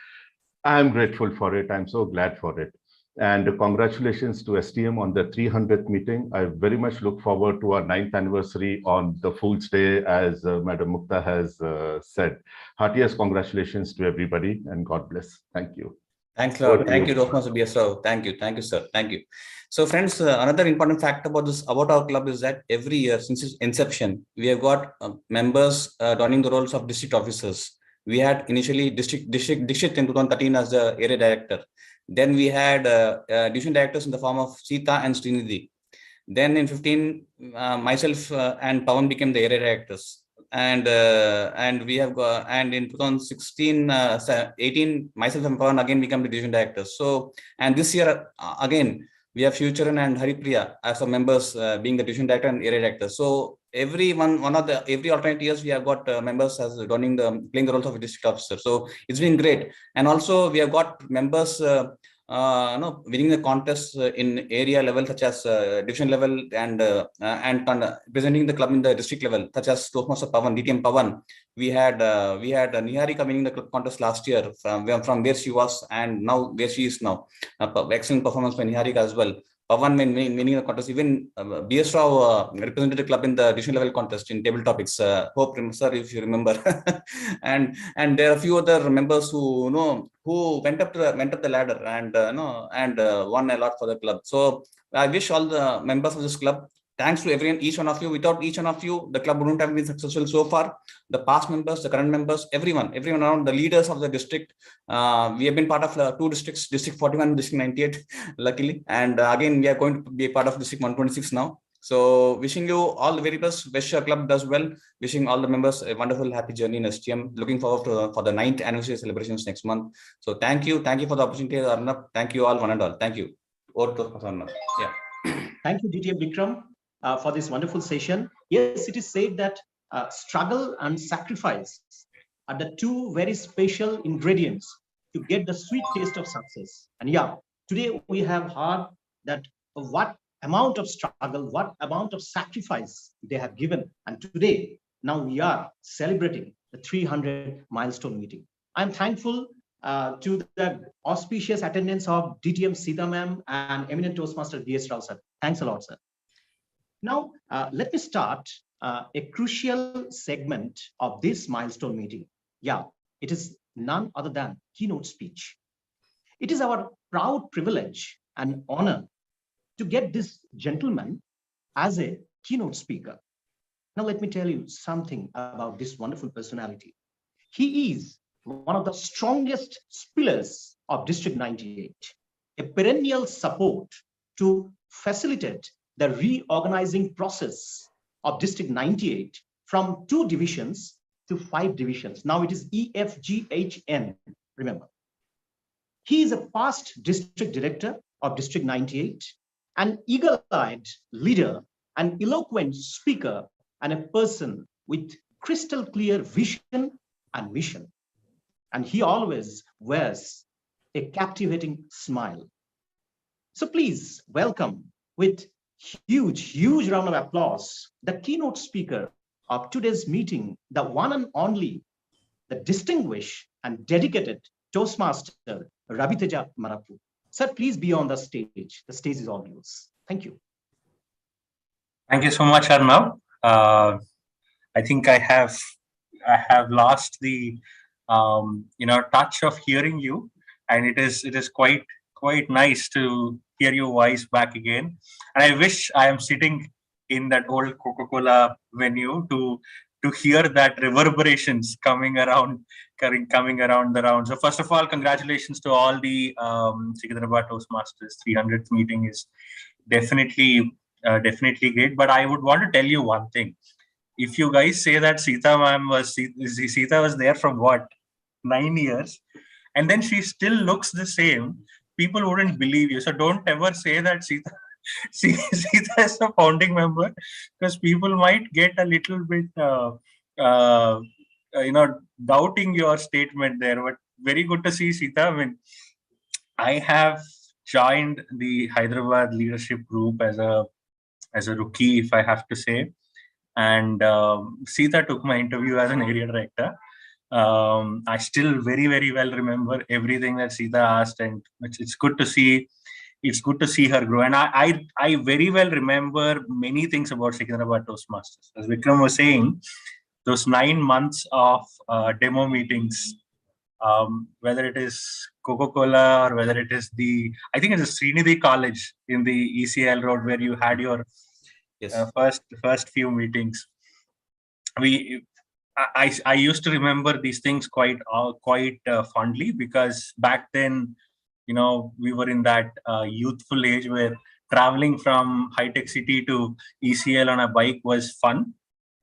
I'm grateful for it. I'm so glad for it. And congratulations to STM on the 300th meeting. I very much look forward to our 9th anniversary on the Fool's Day, as Madam Mukta has said. Heartiest congratulations to everybody, and God bless. Thank you. Thanks a lot. Thank you, Toastmaster BSO. Thank you, sir. Thank you. So, friends, another important fact about our club is that every year since its inception, we have got members donning the roles of district officers. We had initially district in 2013 as the area director. Then we had division directors in the form of Sita and Srinidhi. Then in 15, myself and Pavan became the area directors. And we have got, and in 2016 18 myself and Pavan again become the division directors. So, and this year again we have Futuran and Haripriya as our members being the division director and area director. So every alternate years we have got members as playing the roles of a district officer. So it's been great. And also we have got members winning the contests in area level, such as division level, and presenting the club in the district level, such as Toastmaster Pavan, DTM Pavan. We had Niharika winning the contest last year from where she was and now where she is now. Excellent performance by Niharika as well. Pavan winning the contest. Even BS Rao represented the club in the division level contest in table topics. Hope, sir, if you remember. and there are a few other members who went up the ladder and won a lot for the club. So I wish all the members of this club, thanks to everyone, each one of you. Without each one of you, the club wouldn't have been successful so far. The past members, the current members, everyone around, the leaders of the district. We have been part of 2 districts, District 41, District 98, luckily. And again, we are going to be a part of District 126 now. So wishing you all the very best. Wish your club does well. Wishing all the members a wonderful, happy journey in STM. Looking forward for the 9th anniversary celebrations next month. So thank you for the opportunity, Arnab. Thank you all, one and all. Thank you. Over to Arnab. Yeah. Thank you, DTM Vikram, for this wonderful session. Yes, it is said that struggle and sacrifice are the 2 very special ingredients to get the sweet taste of success. And yeah, today we have heard that what amount of struggle, what amount of sacrifice they have given. And today, now we are celebrating the 300 milestone meeting. I'm thankful to the auspicious attendance of DTM Sita ma'am and eminent Toastmaster B.S. Rao sir. Thanks a lot, sir. Now, let me start a crucial segment of this milestone meeting. Yeah, it is none other than keynote speech. It is our proud privilege and honor to get this gentleman as a keynote speaker. Now, let me tell you something about this wonderful personality. He is one of the strongest pillars of District 98, a perennial support to facilitate the reorganizing process of District 98 from 2 divisions to 5 divisions. Now it is EFGHN, remember. He is a past district director of District 98, an eagle-eyed leader, an eloquent speaker, and a person with crystal clear vision and mission. And he always wears a captivating smile. So please welcome with huge round of applause the keynote speaker of today's meeting, the one and only, the distinguished and dedicated Toastmaster Raviteja Marapu. Sir, please be on the stage. The stage is all yours. Thank you. Thank you so much, Arnab. I think I have lost the touch of hearing you, and it is quite nice to hear your voice back again. And I wish I am sitting in that old Coca-Cola venue to hear that reverberations coming around the round. So first of all, congratulations to all the Secunderabad Toastmasters. 300th meeting is definitely great. But I would want to tell you one thing. If you guys say that Sita was there from what, 9 years, and then she still looks the same, people wouldn't believe you. So don't ever say that Sita is a founding member, because people might get a little bit doubting your statement there. But very good to see Sita. I mean, I have joined the Hyderabad leadership group as a rookie, if I have to say. And Sita took my interview as an area director. I still very well remember everything that Sita asked, and it's good to see her grow. And I very well remember many things about Secunderabad Toastmasters. As Vikram was saying, those 9 months of demo meetings, whether it is Coca-Cola or whether it is I think it's Srinidhi College in the ECL road where you had your first few meetings. I used to remember these things quite fondly, because back then, we were in that youthful age where traveling from high-tech city to ECL on a bike was fun.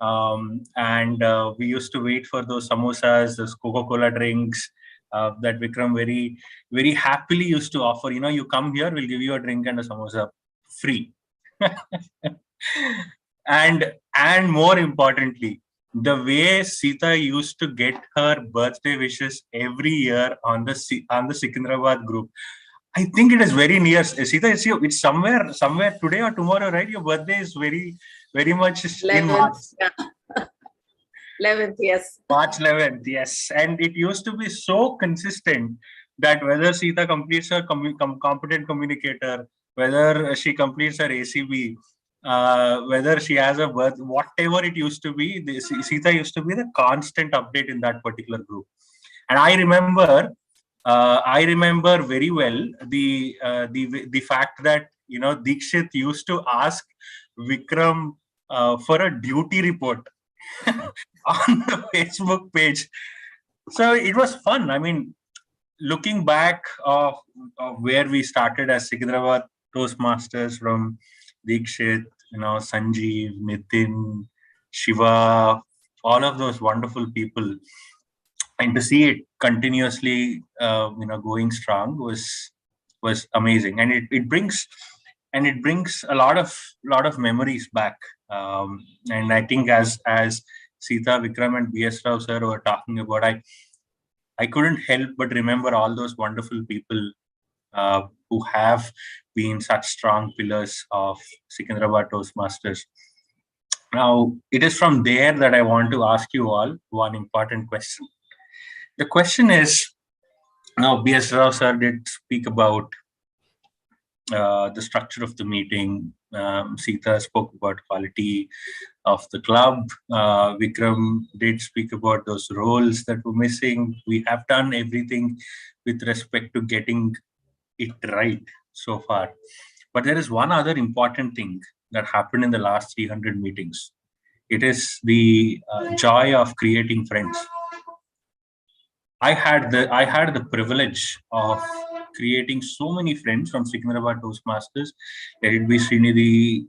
And we used to wait for those samosas, those Coca-Cola drinks that Vikram very, very happily used to offer. You come here, we'll give you a drink and a samosa free. And more importantly, the way Sita used to get her birthday wishes every year on the Secunderabad group. I think it is very near. Sita, it's somewhere today or tomorrow, right? Your birthday is very much 11th, in March. Yeah. 11th, yes. March 11th, yes. And it used to be so consistent that whether Sita completes her competent communicator, whether she completes her ACB, whether she has a birth, whatever it used to be, Sita used to be the constant update in that particular group. And I remember very well the fact that Dikshit used to ask Vikram for a duty report on the Facebook page. So it was fun. I mean, looking back of where we started as Secunderabad Toastmasters, from Dikshit, Sanjeev, Nitin, Shiva, all of those wonderful people, and to see it continuously, going strong was amazing, and it brings a lot of memories back. And I think as Sita, Vikram, and B.S. Rao sir were talking about, I couldn't help but remember all those wonderful people who have been such strong pillars of Secunderabad Toastmasters. Now, it is from there that I want to ask you all one important question. The question is, now B.S. Rao sir did speak about the structure of the meeting. Sita spoke about quality of the club. Vikram did speak about those roles that were missing. We have done everything with respect to getting it right so far. But there is one other important thing that happened in the last 300 meetings. It is the joy of creating friends. I had the privilege of creating so many friends from Secunderabad Toastmasters. Let it be Srinidhi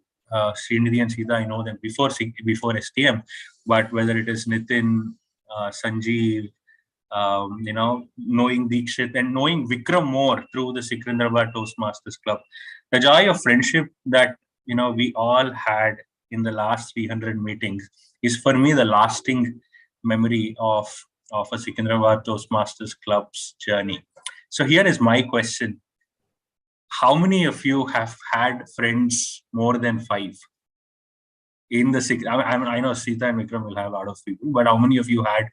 and Sita, I know them before STM, but whether it is Nitin, Sanjeev, knowing Dikshit and knowing Vikram more through the Secunderabad Toastmasters Club, the joy of friendship that we all had in the last 300 meetings is for me the lasting memory of a Secunderabad Toastmasters Club's journey. So here is my question. How many of you have had friends more than 5? In the I know Sita and Vikram will have a lot of people, but how many of you had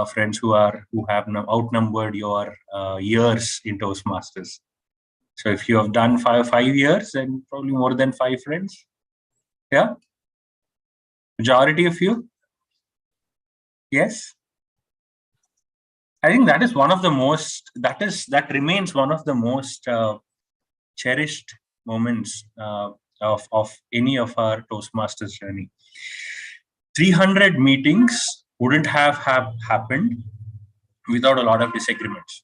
friends who have outnumbered your years in Toastmasters? So if you have done five years, then probably more than 5 friends. Yeah? Majority of you? Yes? I think that is one of the most, that remains one of the most cherished moments of any of our Toastmasters journey. 300 meetings wouldn't have happened without a lot of disagreements.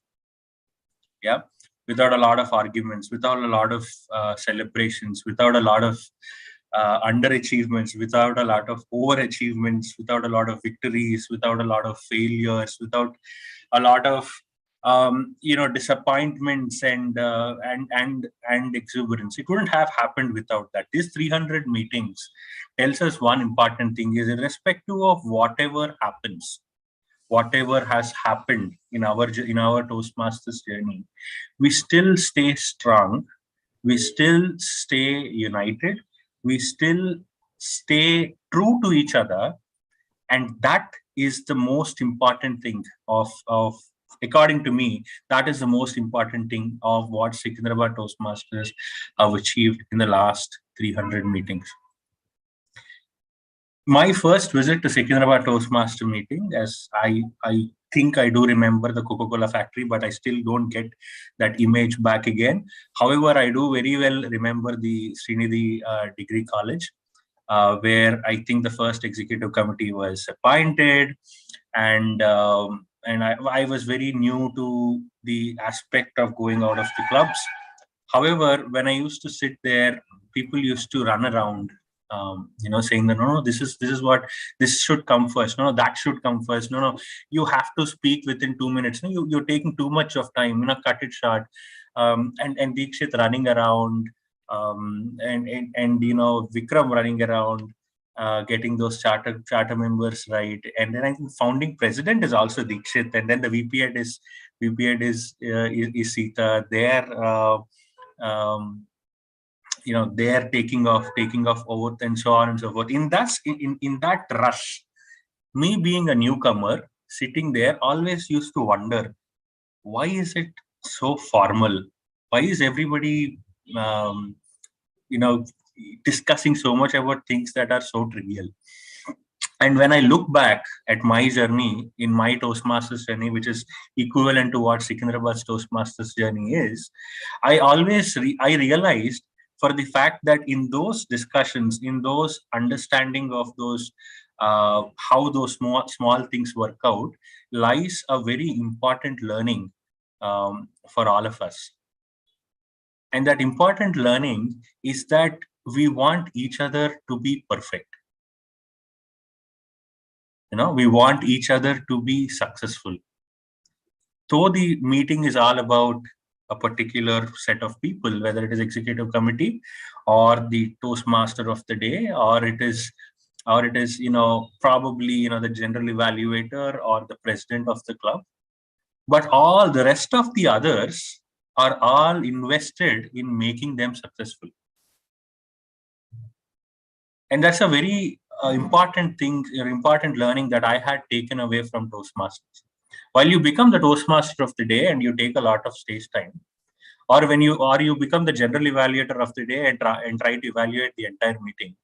Yeah, without a lot of arguments, without a lot of celebrations, without a lot of underachievements, without a lot of overachievements, without a lot of victories, without a lot of failures, without a lot of disappointments and exuberance. It wouldn't have happened without that. These 300 meetings tells us one important thing: is irrespective of whatever happens, whatever has happened in our Toastmasters journey, we still stay strong, we still stay united, we still stay true to each other, and that is the most important thing of according to me, that is the most important thing of what Secunderabad Toastmasters have achieved in the last 300 meetings. My first visit to Secunderabad Toastmaster meeting, as I think I do remember the Coca-Cola factory, but I still don't get that image back again. However, I do very well remember the Srinidhi Degree College, where I think the first executive committee was appointed, and I was very new to the aspect of going out of the clubs. However, when I used to sit there, people used to run around, saying that no, this should come first. No, that should come first. No, you have to speak within 2 minutes. No, you're taking too much of time. Cut it short. And Dikshit running around, and Vikram running around, getting those charter members right. And then I think founding president is also Dikshit, and then the VP head is Sita. They're taking off over, and so on and so forth. In that rush, me being a newcomer sitting there always used to wonder, why is it so formal? Why is everybody discussing so much about things that are so trivial? And when I look back at my journey, in my Toastmasters journey, which is equivalent to what Secunderabad's Toastmasters journey is, I realized, for the fact that in those discussions, in those understanding of those how those small things work out, lies a very important learning for all of us. And that important learning is that we want each other to be perfect. We want each other to be successful. Though the meeting is all about a particular set of people, whether it is executive committee or the Toastmaster of the day, or it is probably the general evaluator or the president of the club, but all the rest of the others are all invested in making them successful. And that's a very important thing, important learning that I had taken away from Toastmasters. While you become the Toastmaster of the day and you take a lot of stage time, or you become the general evaluator of the day and try to evaluate the entire meeting,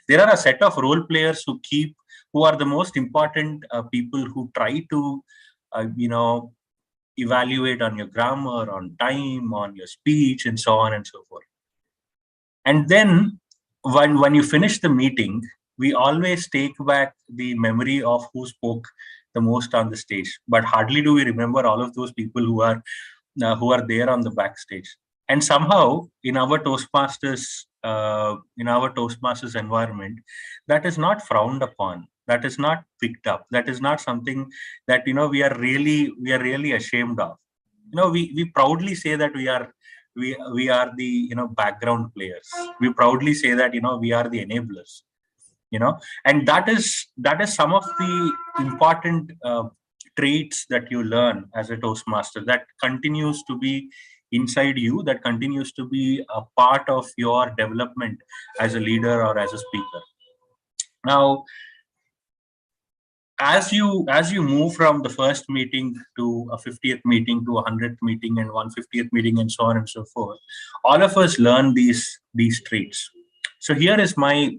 there are a set of role players who are the most important people who try to evaluate on your grammar, on time, on your speech, and so on and so forth. And then when you finish the meeting, we always take back the memory of who spoke the most on the stage, but hardly do we remember all of those people who are there on the backstage. And somehow in our Toastmasters environment, that is not frowned upon, that is not picked up, that is not something that we are really ashamed of. We proudly say that we are the background players. We proudly say that we are the enablers, and that is some of the important traits that you learn as a Toastmaster, that continues to be inside you, that continues to be a part of your development as a leader or as a speaker. Now, as you move from the first meeting to a 50th meeting to a 100th meeting and 150th meeting and so on and so forth, all of us learn these traits. So here is my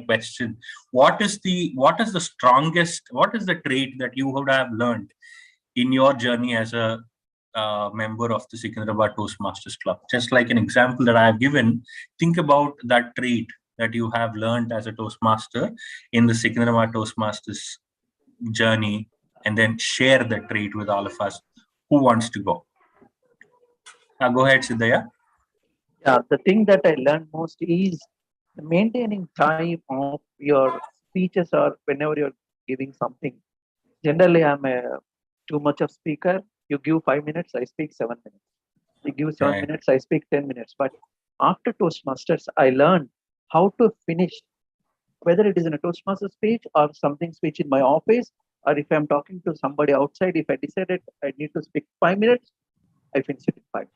question: what is the trait that you would have learned in your journey as a member of the Secunderabad Toastmasters Club? Just like an example that I have given, think about that trait that you have learned as a Toastmaster in the Secunderabad Toastmasters journey, and then share that trait with all of us. Who wants to go? Go ahead, Siddhaya. Yeah, the thing that I learned most is maintaining time of your speeches or whenever you're giving something. Generally, I'm too much of speaker. You give 5 minutes, I speak 7 minutes. You give 7 minutes, I speak 10 minutes. But after Toastmasters, I learned how to finish, whether it is in a Toastmaster speech or something speech in my office, or if I'm talking to somebody outside, if I decided I need to speak 5 minutes, I finish it in 5 minutes.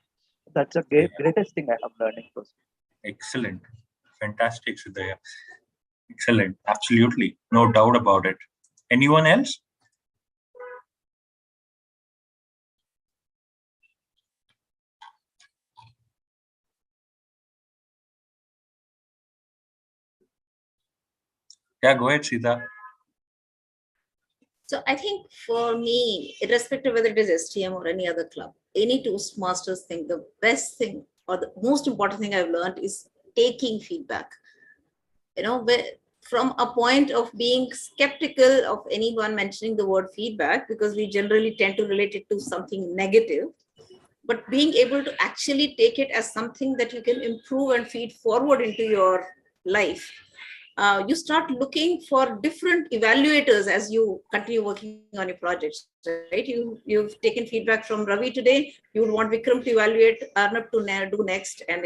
That's the greatest thing I have learned in Toastmasters. Excellent. Fantastic, Siddhaya. Excellent. Absolutely. No doubt about it. Anyone else? Yeah, go ahead, Sita. So I think for me, irrespective of whether it is STM or any other club, any Toastmasters thing, the best thing or the most important thing I've learned is taking feedback. From a point of being skeptical of anyone mentioning the word feedback, because we generally tend to relate it to something negative, but being able to actually take it as something that you can improve and feed forward into your life. You start looking for different evaluators as you continue working on your projects, right? You've taken feedback from Ravi today. You would want Vikram to evaluate, Arnab to do next, and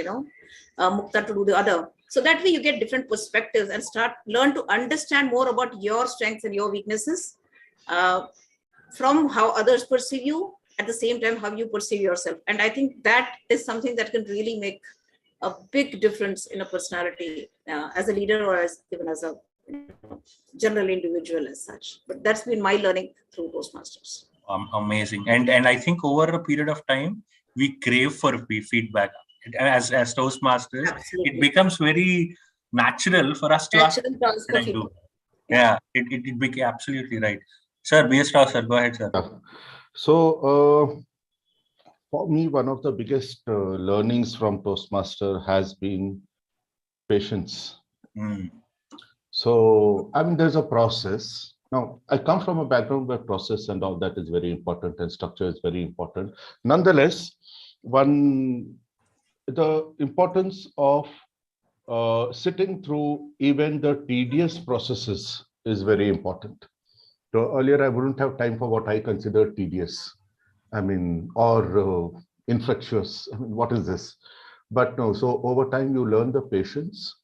Mukta to do the other. So that way you get different perspectives and learn to understand more about your strengths and your weaknesses, from how others perceive you, at the same time how you perceive yourself. And I think that is something that can really make a big difference in a personality as a leader or even as a general individual as such. But that's been my learning through Toastmasters. Amazing. And I think over a period of time, we crave for feedback. As Toastmasters, absolutely, it becomes very natural for us to ask. Yeah, it became absolutely right. Sir, BS sir, go ahead, sir. So, for me, one of the biggest learnings from Toastmaster has been patience. So, I mean, there's a process. Now, I come from a background where process and all that is very important and structure is very important. Nonetheless, the importance of sitting through even the tedious processes is very important. So earlier, I wouldn't have time for what I consider tedious. I mean, or infectious. I mean, what is this? But no, so over time, you learn the patience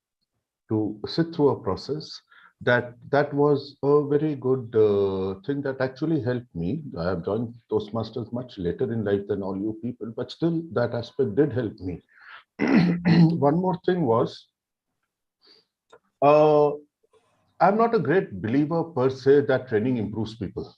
to sit through a process, that was a very good thing that actually helped me. I have joined Toastmasters much later in life than all you people, but still that aspect did help me. One more thing was, I'm not a great believer per se that training improves people.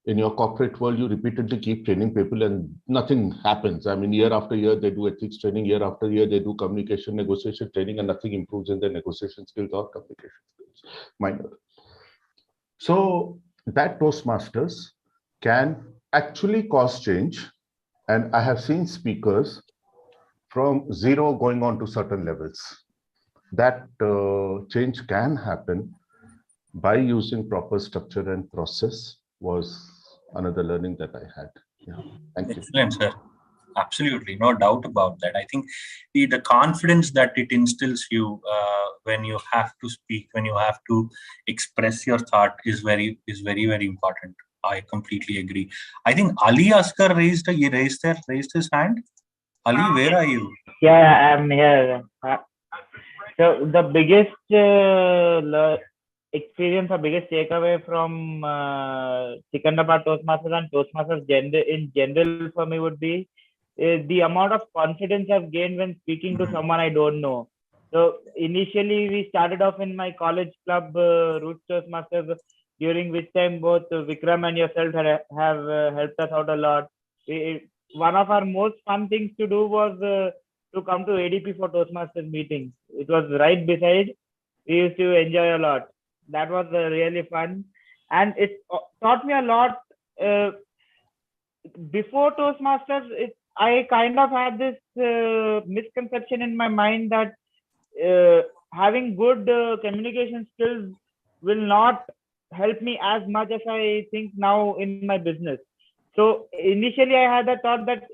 In your corporate world, you repeatedly keep training people and nothing happens. I mean, year after year, they do ethics training. Year after year, they do communication, negotiation training, and nothing improves in their negotiation skills or communication skills. Minor. So that Toastmasters can actually cause change. And I have seen speakers from zero going on to certain levels. That change can happen by using proper structure and process was another learning that I had. Yeah. Thank you. Excellent, sir. Absolutely, no doubt about that. I think the confidence that it instills you when you have to speak, when you have to express your thought is very, very important. I completely agree. I think Ali Asghar raised his hand. Ali, where are you? Yeah, I'm here. So the biggest experience or biggest takeaway from Secunderabad Toastmasters and Toastmasters in general for me would be the amount of confidence I've gained when speaking to someone I don't know. So initially we started off in my college club, Roots Toastmasters, during which time both Vikram and yourself have helped us out a lot. One of our most fun things to do was to come to ADP for Toastmasters meetings. It was right beside. We used to enjoy a lot. That was really fun. And it taught me a lot. Before Toastmasters, I kind of had this misconception in my mind that having good communication skills will not help me as much as I think now in my business. So initially I had the thought that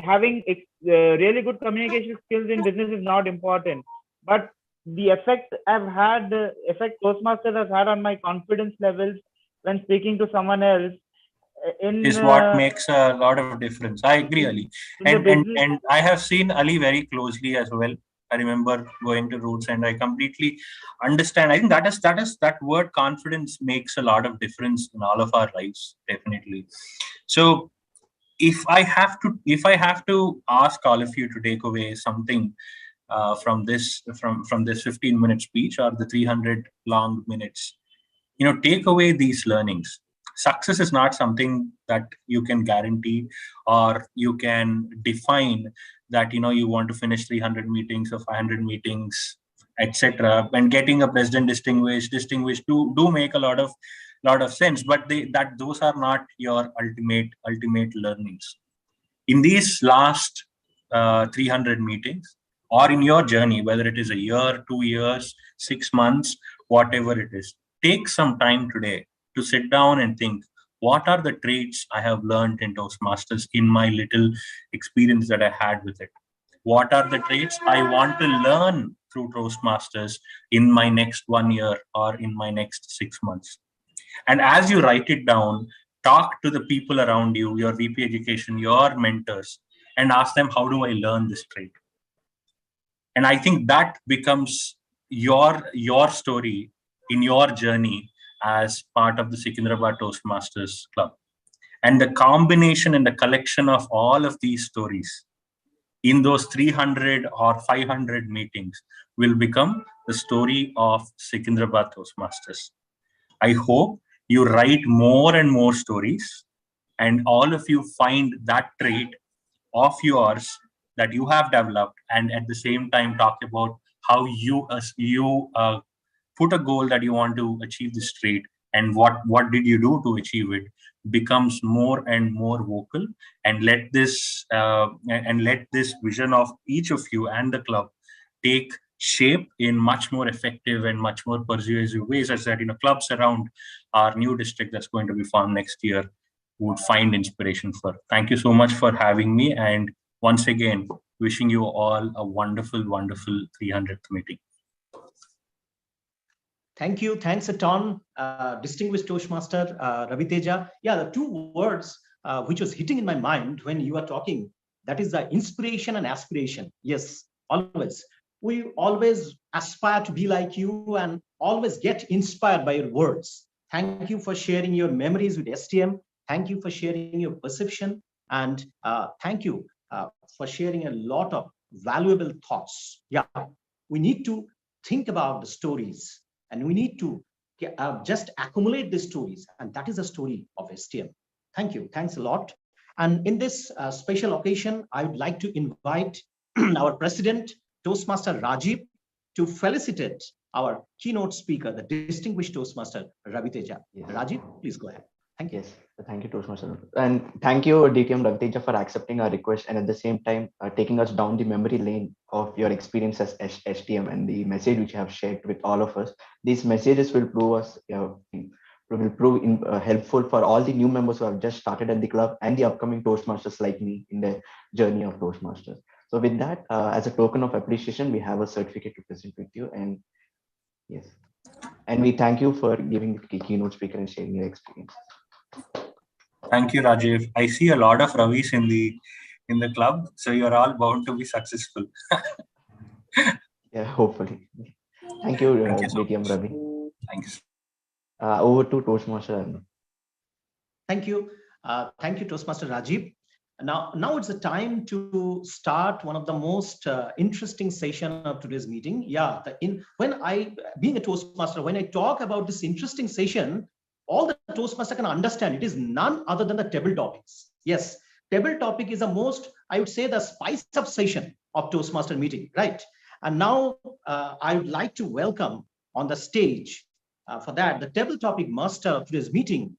having really good communication skills in business is not important, but the effect Toastmasters has had on my confidence levels when speaking to someone else is what makes a lot of difference. I agree, Ali, and I have seen Ali very closely as well. I remember going to Roots, and I completely understand. I think that word confidence makes a lot of difference in all of our lives, definitely. So if I have to ask all of you to take away something from this 15-minute speech or the 300 long minutes, take away these learnings. Success is not something that you can guarantee or you can define that you want to finish 300 meetings or 500 meetings, etc. And getting a president distinguished do make a lot of sense, but those are not your ultimate learnings. In these last 300 meetings or in your journey, whether it is a year, 2 years, 6 months, whatever it is, take some time today to sit down and think, what are the traits I have learned in Toastmasters in my little experience that I had with it? What are the traits I want to learn through Toastmasters in my next 1 year or in my next 6 months? And as you write it down, talk to the people around you, your VP education, your mentors, and ask them, how do I learn this trait? And I think that becomes your story in your journey as part of the Secunderabad Toastmasters Club. And the combination and the collection of all of these stories in those 300 or 500 meetings will become the story of Secunderabad Toastmasters. I hope you write more and more stories and all of you find that trait of yours that you have developed, and at the same time talk about how you put a goal that you want to achieve this trait and what did you do to achieve it, becomes more and more vocal, and let this vision of each of you and the club take shape in much more effective and much more persuasive ways, as that clubs around our new district that's going to be formed next year would find inspiration for. Thank you so much for having me, and once again wishing you all a wonderful 300th meeting. Thank you. Thanks a ton, distinguished Toastmaster Raviteja. Yeah, the two words which was hitting in my mind when you are talking, that is the inspiration and aspiration. Yes, always. We always aspire to be like you, and always get inspired by your words. Thank you for sharing your memories with STM. Thank you for sharing your perception. And thank you for sharing a lot of valuable thoughts. Yeah, we need to think about the stories, and we need to just accumulate the stories. And that is the story of STM. Thank you. Thanks a lot. And in this special occasion, I would like to invite our President, Toastmaster Rajeev, to felicitate our keynote speaker, the distinguished Toastmaster Raviteja. Yes. Rajeev, please go ahead. Thank you. Yes, thank you, Toastmaster. And thank you, DTM Raviteja, for accepting our request and at the same time taking us down the memory lane of your experience as STM and the message which you have shared with all of us. These messages will prove helpful for all the new members who have just started at the club and the upcoming Toastmasters like me in the journey of Toastmasters. So with that, as a token of appreciation, we have a certificate to present with you. And yes, and we thank you for giving the keynote speaker and sharing your experience. Thank you, Rajeev. I see a lot of Ravis in the club, so you're all bound to be successful. Yeah, hopefully. Thank you, DTM Ravi. Thanks. Over to Toastmaster Arnab. Thank you. Thank you, Toastmaster Rajeev. Now it's the time to start one of the most interesting session of today's meeting. Yeah, being a Toastmaster, when I talk about this interesting session, all the Toastmaster can understand it is none other than the table topics. Yes, table topic is the most, I would say, the spice up session of Toastmaster meeting, right? And now I would like to welcome on the stage for that the table topic master of today's meeting,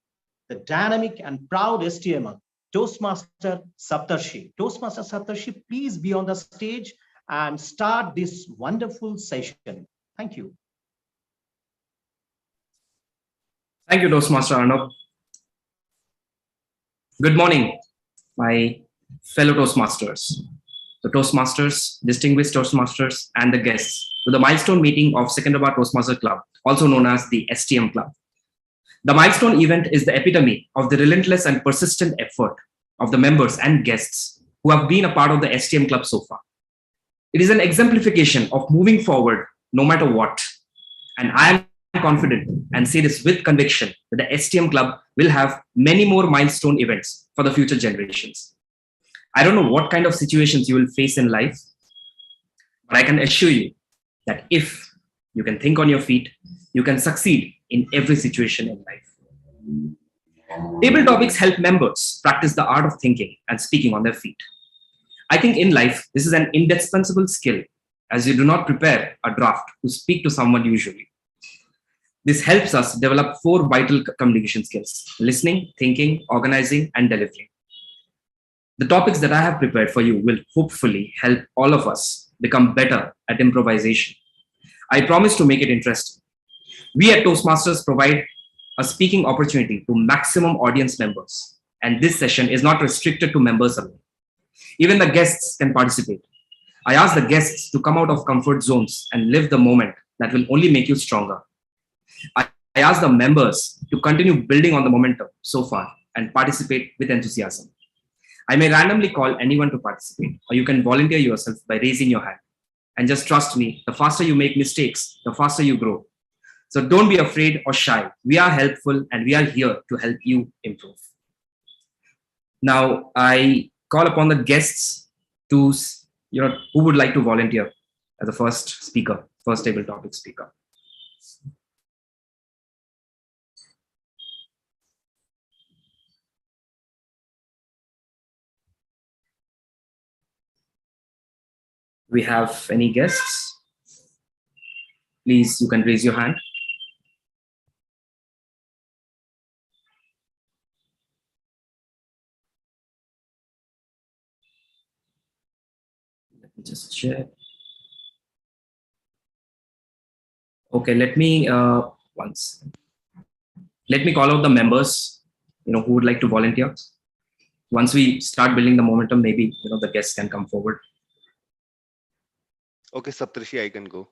the dynamic and proud STMer, Toastmaster Saptarshi. Toastmaster Saptarshi, please be on the stage and start this wonderful session. Thank you. Thank you, Toastmaster Arnab. Good morning, my fellow Toastmasters, the Toastmasters, distinguished Toastmasters, and the guests to the Milestone Meeting of Secunderabad Toastmasters Club, also known as the STM Club. The Milestone event is the epitome of the relentless and persistent effort of the members and guests who have been a part of the STM Club so far. It is an exemplification of moving forward no matter what, and I am confident and say this with conviction that the STM Club will have many more milestone events for the future generations. I don't know what kind of situations you will face in life, but I can assure you that if you can think on your feet, you can succeed in every situation in life. Table topics help members practice the art of thinking and speaking on their feet. I think in life, this is an indispensable skill as you do not prepare a draft to speak to someone usually. This helps us develop 4 vital communication skills: listening, thinking, organizing, and delivering. The topics that I have prepared for you will hopefully help all of us become better at improvisation. I promise to make it interesting. We at Toastmasters provide a speaking opportunity to maximum audience members, and this session is not restricted to members alone. Even the guests can participate. I ask the guests to come out of comfort zones and live the moment that will only make you stronger. I ask the members to continue building on the momentum so far and participate with enthusiasm. I may randomly call anyone to participate, or you can volunteer yourself by raising your hand. And just trust me, the faster you make mistakes, the faster you grow. So don't be afraid or shy. We are helpful and we are here to help you improve. Now, I call upon the guests to, who would like to volunteer as the first speaker, first table topic speaker. We have any guests? Please, you can raise your hand. Let me just check. Okay, let me once. Let me call out the members, who would like to volunteer. Once we start building the momentum, maybe the guests can come forward. Okay, Saptarshi, I can go.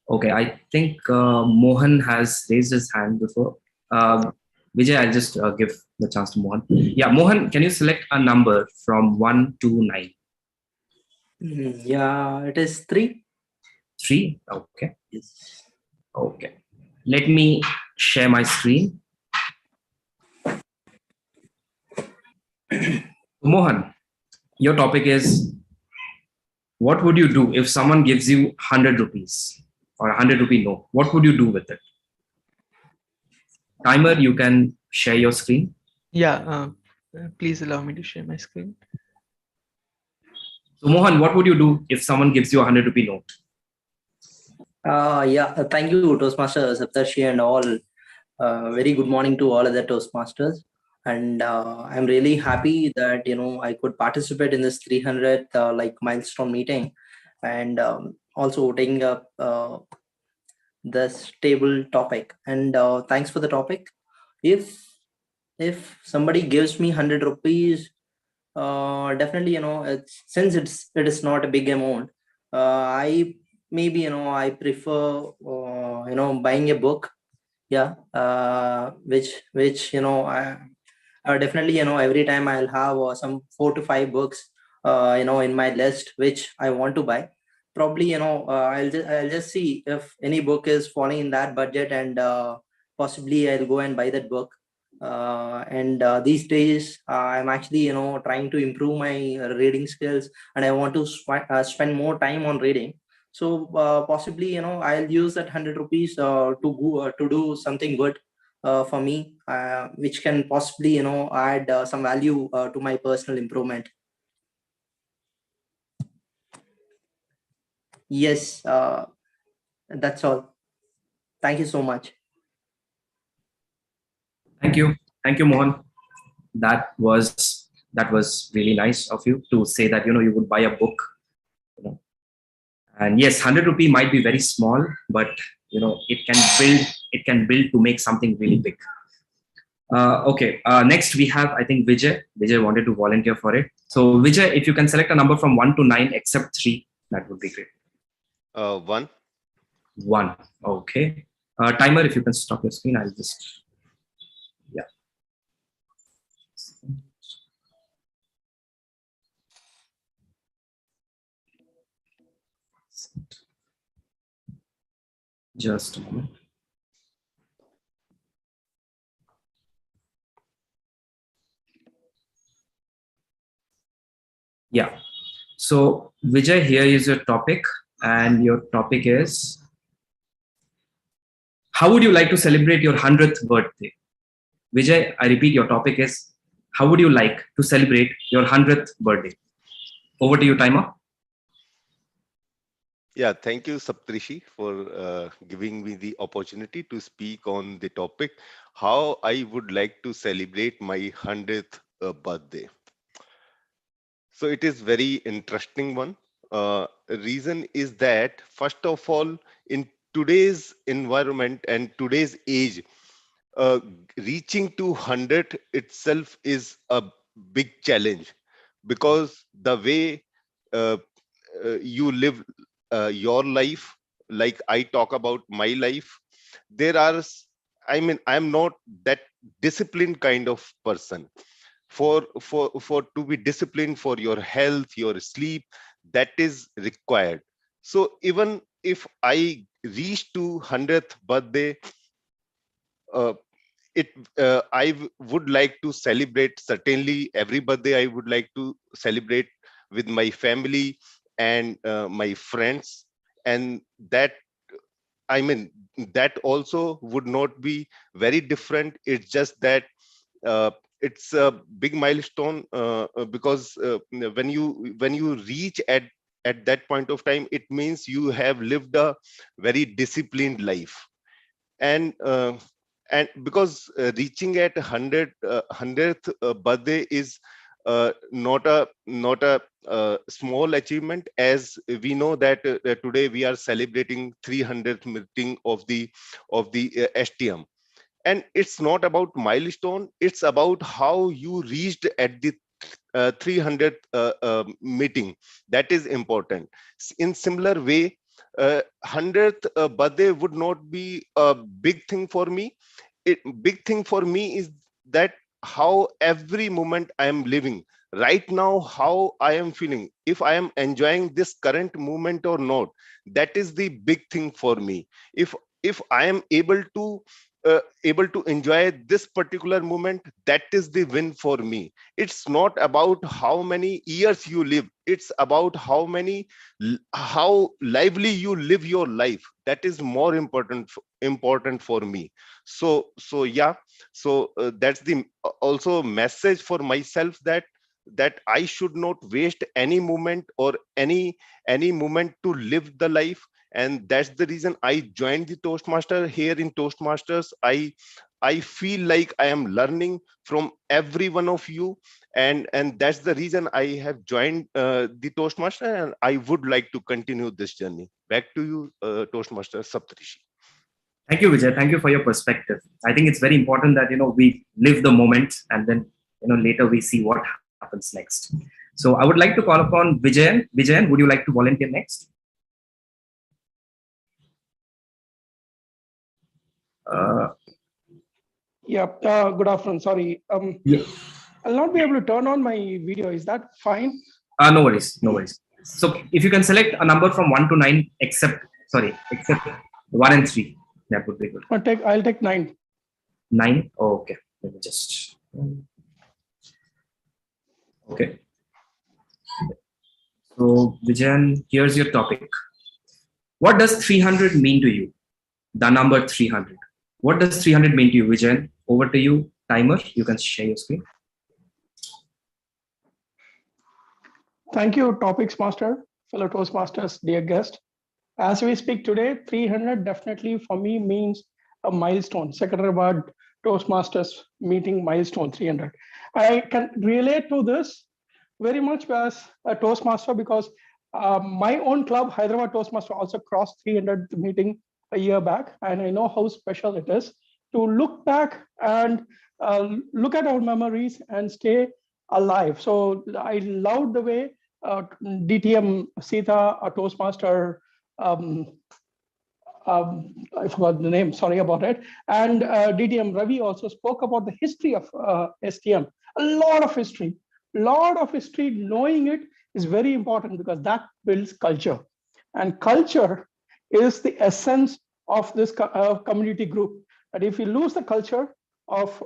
Okay, I think Mohan has raised his hand before. Vijay, I'll just give the chance to Mohan. Yeah, Mohan, can you select a number from 1 to 9? Yeah, it is 3. 3? Okay. Yes. Okay. Let me share my screen. Mohan, your topic is, what would you do if someone gives you 100 rupees or 100 rupee note? What would you do with it? Timer, you can share your screen. Yeah, please allow me to share my screen. So Mohan, what would you do if someone gives you a 100 rupee note? Thank you, Toastmaster Saptarshi and all. Very good morning to all other Toastmasters. And I'm really happy that, I could participate in this 300th milestone meeting, and also taking up this table topic. And thanks for the topic. If somebody gives me 100 rupees, definitely, since it is not a big amount, I prefer buying a book, which I definitely, every time I'll have some 4 to 5 books in my list which I want to buy. Probably, I'll just see if any book is falling in that budget, and possibly I'll go and buy that book. And these days I'm actually trying to improve my reading skills, and I want to spend more time on reading. So possibly I'll use that 100 rupees to do something good for me, which can possibly add some value to my personal improvement. Yes, that's all. Thank you so much. Thank you, Mohan. That was really nice of you to say that you would buy a book. And yes, 100 rupee might be very small, but it can build to make something really big. Okay, next we have, I think, Vijay. Vijay wanted to volunteer for it. So Vijay, if you can select a number from 1 to 9 except 3, that would be great. 1. 1. Okay. Timer, if you can stop your screen, I'll just, yeah. Just a moment. Yeah. So Vijay, here is your topic, and your topic is, how would you like to celebrate your 100th birthday? Vijay, I repeat, your topic is, how would you like to celebrate your 100th birthday? Over to you, timer. Yeah, thank you, Saptarshi, for giving me the opportunity to speak on the topic, how I would like to celebrate my 100th birthday. So it is very interesting one. Reason is that, first of all, in today's environment and today's age, reaching to 100 itself is a big challenge, because the way you live your life, like I talk about my life, I'm not that disciplined kind of person. For to be disciplined for your health, your sleep, that is required. So even if I reach to 100th birthday, would like to celebrate, certainly every birthday I would like to celebrate with my family and my friends, and that that also would not be very different. It's just that it's a big milestone, because when you reach at that point of time, it means you have lived a very disciplined life. And because reaching at 100th birthday is not a small achievement, as we know that today we are celebrating 300th meeting of the STM. And it's not about milestone, it's about how you reached at the 300th meeting. That is important. In similar way, 100th birthday would not be a big thing for me. Big thing for me is that how every moment I am living right now, how I am feeling, if I am enjoying this current moment or not. That is the big thing for me. If if I am able to enjoy this particular moment, that is the win for me. It's not about how many years you live, it's about how lively you live your life. That is more important for me. So yeah, so that's the also message for myself, that I should not waste any moment or any moment to live the life. And that's the reason I joined the Toastmaster. Here in Toastmasters, I feel like I am learning from every one of you, and that's the reason I have joined the Toastmaster, and I would like to continue this journey. Back to you, Toastmaster Saptarshi. Thank you, Vijay. Thank you for your perspective. I think it's very important that we live the moment, and then later we see what happens next. So I would like to call upon Vijay. Vijay, would you like to volunteer next? Good afternoon. Sorry. I'll not be able to turn on my video. Is that fine? No worries. No worries. So if you can select a number from 1 to 9, except 1 and 3, that would be good. I'll take 9. 9. Oh, okay. Let me just. Okay. So Vijay, here's your topic. What does 300 mean to you? The number 300. What does 300 mean to you, Vijay? Over to you, timer. You can share your screen. Thank you, Topics Master, fellow Toastmasters, dear guest. As we speak today, 300 definitely for me means a milestone. Secunderabad Toastmasters meeting milestone 300. I can relate to this very much as a Toastmaster because my own club, Hyderabad Toastmaster, also crossed 300 meeting a year back, and I know how special it is to look back and look at our memories and stay alive. So I loved the way DTM Sita, a Toastmaster, I forgot the name, sorry about it, and DTM Ravi also spoke about the history of STM. A lot of history, knowing it is very important because that builds culture. And culture is the essence of this community group. And if you lose the culture of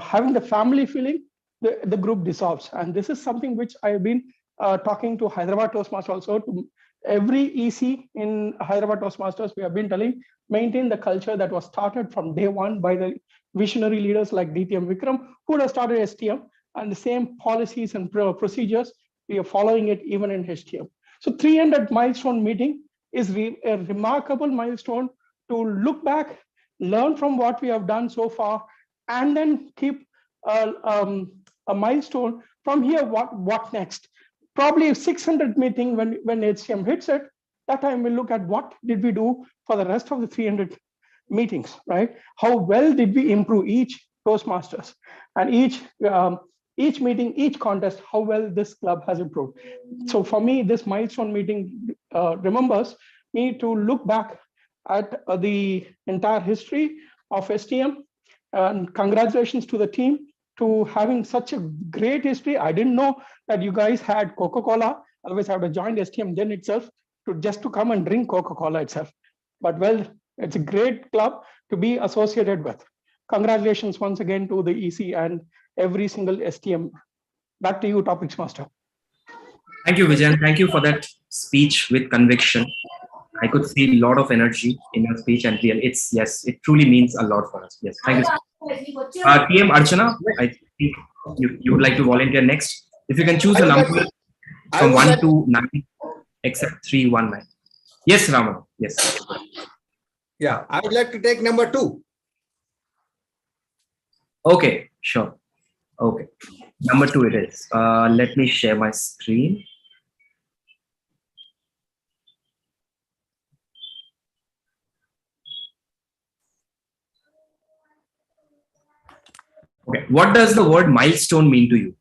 having the family feeling, the group dissolves. And this is something which I've been talking to Hyderabad Toastmasters also. To every EC in Hyderabad Toastmasters, we have been telling, maintain the culture that was started from day one by the visionary leaders like DTM Vikram, who would have started STM, and the same policies and procedures, we are following it even in STM. So 300 milestone meeting is a remarkable milestone to look back, learn from what we have done so far, and then keep a milestone from here. What next? Probably 600 meeting when HCM hits it. That time we'll look at what did we do for the rest of the 300 meetings, right? How well did we improve each Toastmasters and each meeting, each contest, how well this club has improved. So for me, this milestone meeting remembers me to look back at the entire history of STM, and congratulations to the team to having such a great history. I didn't know that you guys had Coca-Cola. Otherwise, I would have joined STM then itself to come and drink Coca-Cola itself. But well, it's a great club to be associated with. Congratulations once again to the EC and every single STM. Back to you, Topics Master. Thank you, Vijay. Thank you for that speech with conviction. I could see a lot of energy in your speech, and it truly means a lot for us. Yes, thank you. TM Archana, I think you would like to volunteer next. If you can choose a number from 1 to 9, except 3, 1, 9. Yes, Rama. Yes. Yeah, I would like to take number 2. Okay, sure. Okay, number 2 it is. Let me share my screen. Okay, what does the word milestone mean to you?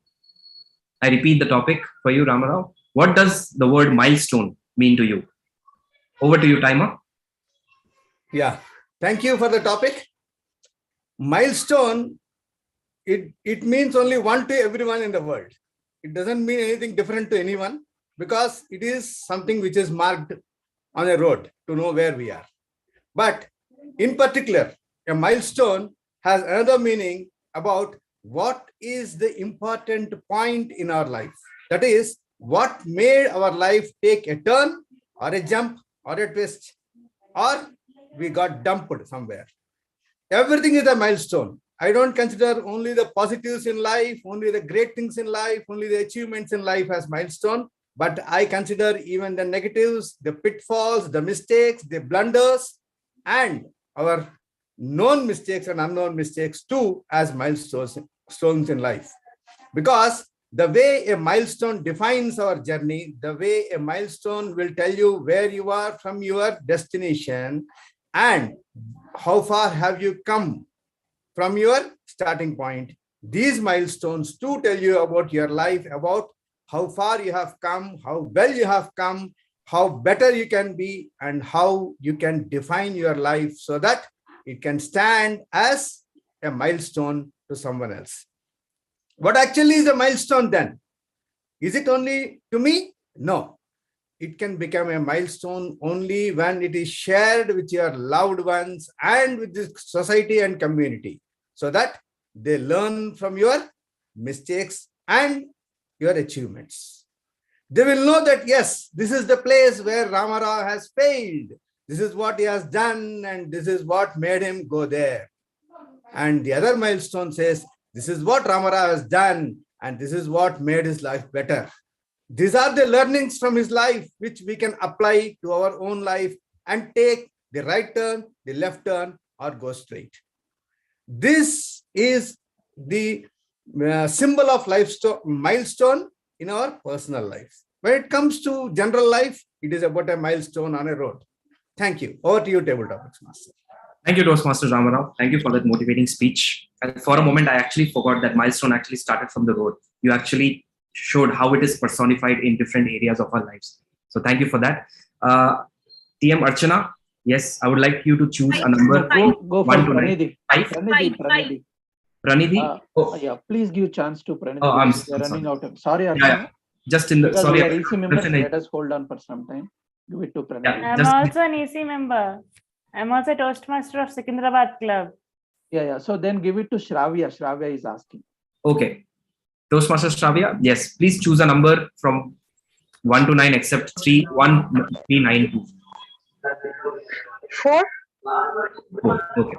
I repeat the topic for you, Ramarao. What does the word milestone mean to you? Over to you, timer. Yeah, thank you for the topic. Milestone, it means only one to everyone in the world. It doesn't mean anything different to anyone because it is something which is marked on a road to know where we are. But In particular, a milestone has another meaning about what is the important point in our life. That is, what made our life take a turn or a jump or a twist, or we got dumped somewhere. Everything is a milestone. I don't consider only the positives in life, only the great things in life, only the achievements in life as milestone, but I consider even the negatives, the pitfalls, the mistakes, the blunders, and our known mistakes and unknown mistakes too as milestones in life. Because the way a milestone defines our journey, the way a milestone will tell you where you are from your destination and how far have you come from your starting point. These milestones too tell you about your life, about how far you have come, how well you have come, how better you can be, and how you can define your life so that it can stand as a milestone to someone else. What actually is a milestone then? Is it only to me? No. It can become a milestone only when it is shared with your loved ones and with the society and community, so that they learn from your mistakes and your achievements. They will know that, yes, this is the place where Ramarao has failed. This is what he has done, and this is what made him go there. And the other milestone says, this is what Ramarao has done, and this is what made his life better. These are the learnings from his life, which we can apply to our own life and take the right turn, the left turn, or go straight. This is the symbol of milestone in our personal life. When it comes to general life, it is about a milestone on a road. Thank you. Over to you, Table Topics Master. Thank you, Toastmaster Ramarao. Thank you for that motivating speech. And for a moment, I actually forgot that milestone actually started from the road. You actually showed how it is personified in different areas of our lives. So thank you for that. TM Archana, yes, I would like you to choose a number. Go for Pranidhi. Pranidhi. Pranidhi? Yeah, please give chance to Pranidhi. Oh, I'm running out of. Sorry, Archana. Yeah, just in the because sorry. We are EC members, let us hold on for some time. Give it to Pranidhi. I'm also an EC member. I'm also Toastmaster of Secunderabad Club. Yeah. So then give it to Shravya. Shravya is asking. Okay. Toastmaster Shravya, yes, please choose a number from 1 to 9 except 3, 1, 3, 9, 2. 4. Oh, okay.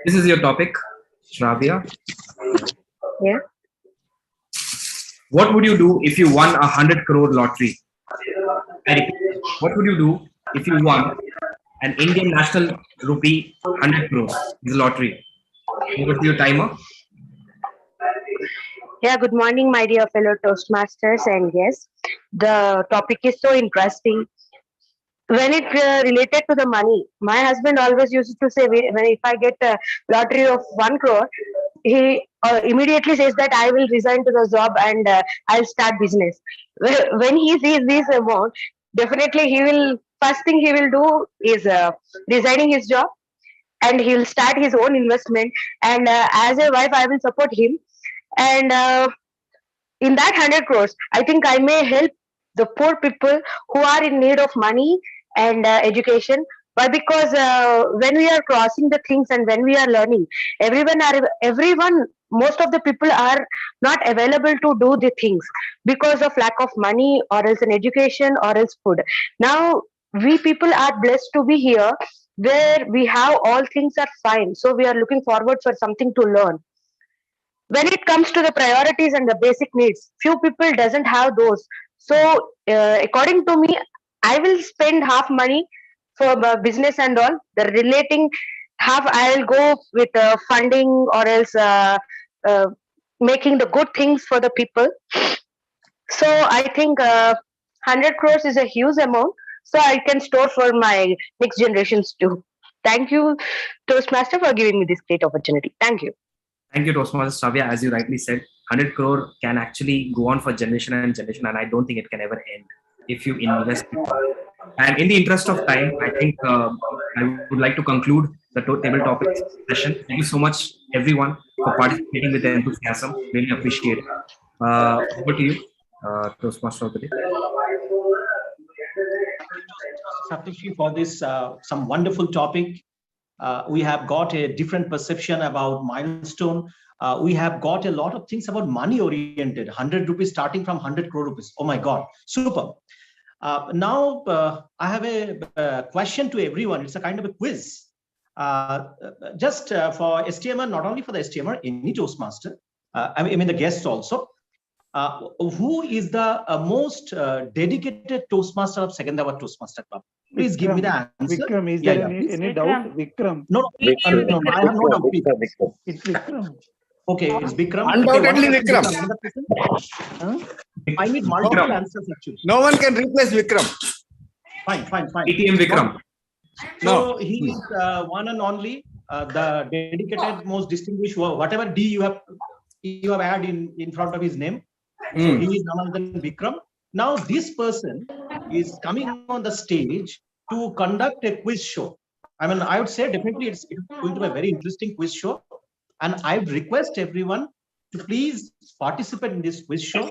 This is your topic, Shravya. Yeah. What would you do if you won 100 crore lottery? What would you do if you won an Indian national rupee 100 crores is lottery? Over to your timer. Yeah, good morning, my dear fellow Toastmasters. And yes, the topic is so interesting. When it related to the money, my husband always used to say, when if I get a lottery of 1 crore, he immediately says that I will resign to the job and I'll start business. When he sees this amount, definitely first thing he will do is resigning his job, and he will start his own investment. And as a wife, I will support him. And in that 100 crores, I think I may help the poor people who are in need of money and education. But because when we are crossing the things and when we are learning, everyone, most of the people are not available to do the things because of lack of money or else an education or else food. Now, we people are blessed to be here where we have all things are fine. So we are looking forward for something to learn. When it comes to the priorities and the basic needs, few people doesn't have those. So according to me, I will spend half money for business and all. The relating half I'll go with funding or else making the good things for the people. So I think 100 crores is a huge amount. So I can store for my next generations too. Thank you, Toastmaster, for giving me this great opportunity. Thank you. Thank you, Toastmaster Shravya. As you rightly said, 100 crore can actually go on for generation and generation, and I don't think it can ever end if you invest. And in the interest of time, I think I would like to conclude the table topics session. Thank you so much, everyone, for participating with enthusiasm. Really appreciate it. Over to you, Toastmaster of the day. Saptarshi, for this some wonderful topic. We have got a different perception about milestone. We have got a lot of things about money oriented, 100 rupees starting from 100 crore rupees. Oh my God, super. Now, I have a question to everyone. It's a kind of a quiz. Just for STMer, not only for the STMer, any Toastmaster, I mean the guests also. Who is the most dedicated Toastmaster of Secunderabad Toastmaster Club? Please give me the answer. Vikram, is there any doubt? Vikram. No, no, I have no doubt. It's Vikram. Okay, it's Vikram. Undoubtedly Okay, Vikram. I need multiple answers actually. No one can replace Vikram. Fine. TM Vikram. So he is one and only, the dedicated, most distinguished, whatever D you have added in front of his name. So he is none other than Vikram. Now this person is coming on the stage to conduct a quiz show. I mean, I would say definitely it's going to be a very interesting quiz show. And I request everyone to please participate in this quiz show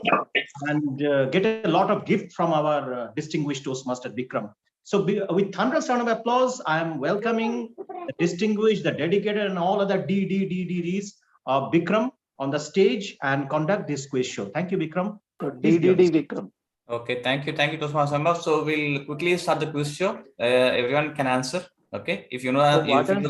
and get a lot of gift from our distinguished Toastmaster Vikram. So with thunderous round of applause, I am welcoming the distinguished, the dedicated, and all other Ds of Vikram on the stage and conduct this quiz show. Thank you, Vikram. So DDD Vikram. Okay, thank you, Toastmaster. So we'll quickly start the quiz show. Everyone can answer. Okay, if you know, the answer, you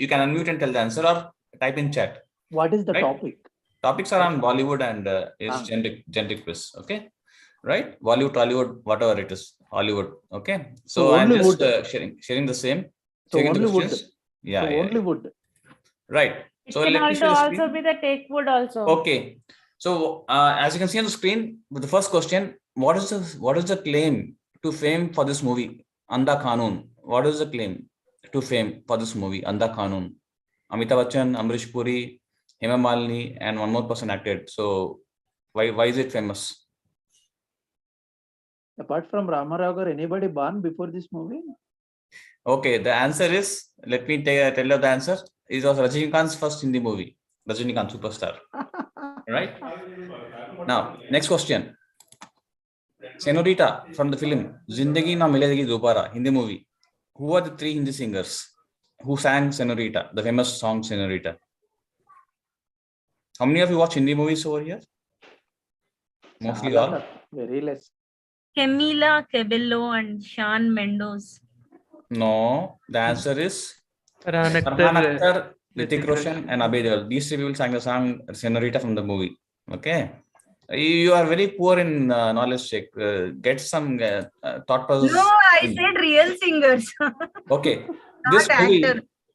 can unmute and tell the answer or type in chat. What is the topic? Topics are on Bollywood and is generic quiz. Okay, right? Bollywood, Tollywood, whatever it is, Hollywood. Okay, so I'm just sharing the same. So only wood. Yeah, only wood. Right. It So can let me share the also screen. be the take wood also. Okay. So as you can see on the screen, with the first question, what is the claim to fame for this movie? Anda Kanun. What is the claim to fame for this movie? Anda Kanun. Amitabh Bachchan, Amrish Puri, Hema Malini, and one more person acted. So why is it famous? Apart from Ramaragar, anybody born before this movie? Okay, the answer is, let me tell you the answer. It was Rajinikanth's first Hindi movie. Rajinikanth Superstar. Right? Now, next question. Senorita from the film Zindagi Na Miledegi Dobara, Hindi movie. Who are the three Hindi singers who sang Senorita, the famous song Senorita? How many of you watch Hindi movies over here? Mostly all. Very less. Camila Cabello and Shawn Mendes. No, the answer is Farhan Akhtar, Hrithik Roshan, and Abhay Deol. These three people sang the song Senorita from the movie. Okay. You are very poor in knowledge check. Get some thought process. No, I said real singers. Okay. This movie,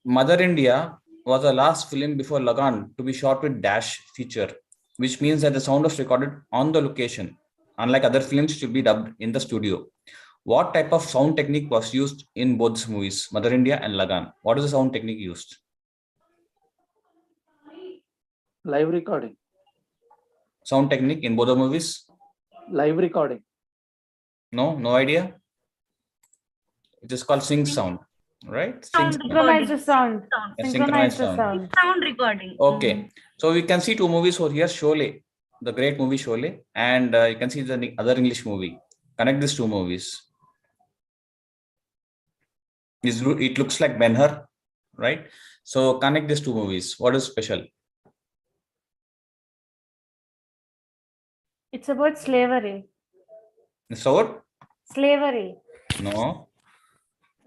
Mother India, was the last film before Lagan to be shot with dash feature, which means that the sound was recorded on the location. Unlike other films, it should be dubbed in the studio. What type of sound technique was used in both movies, Mother India and Lagan? What is the sound technique used? Live recording. Sound technique in both the movies? Live recording. No idea? It is called sync sound, right? Synchronized sound. Synchronized sound. Sound recording. Okay. So we can see two movies over here, Sholay, the great movie Sholay, and you can see the other English movie. Connect these two movies. It looks like Ben-Hur, right? So connect these two movies. What is special? It's about slavery. It's about? Slavery. No.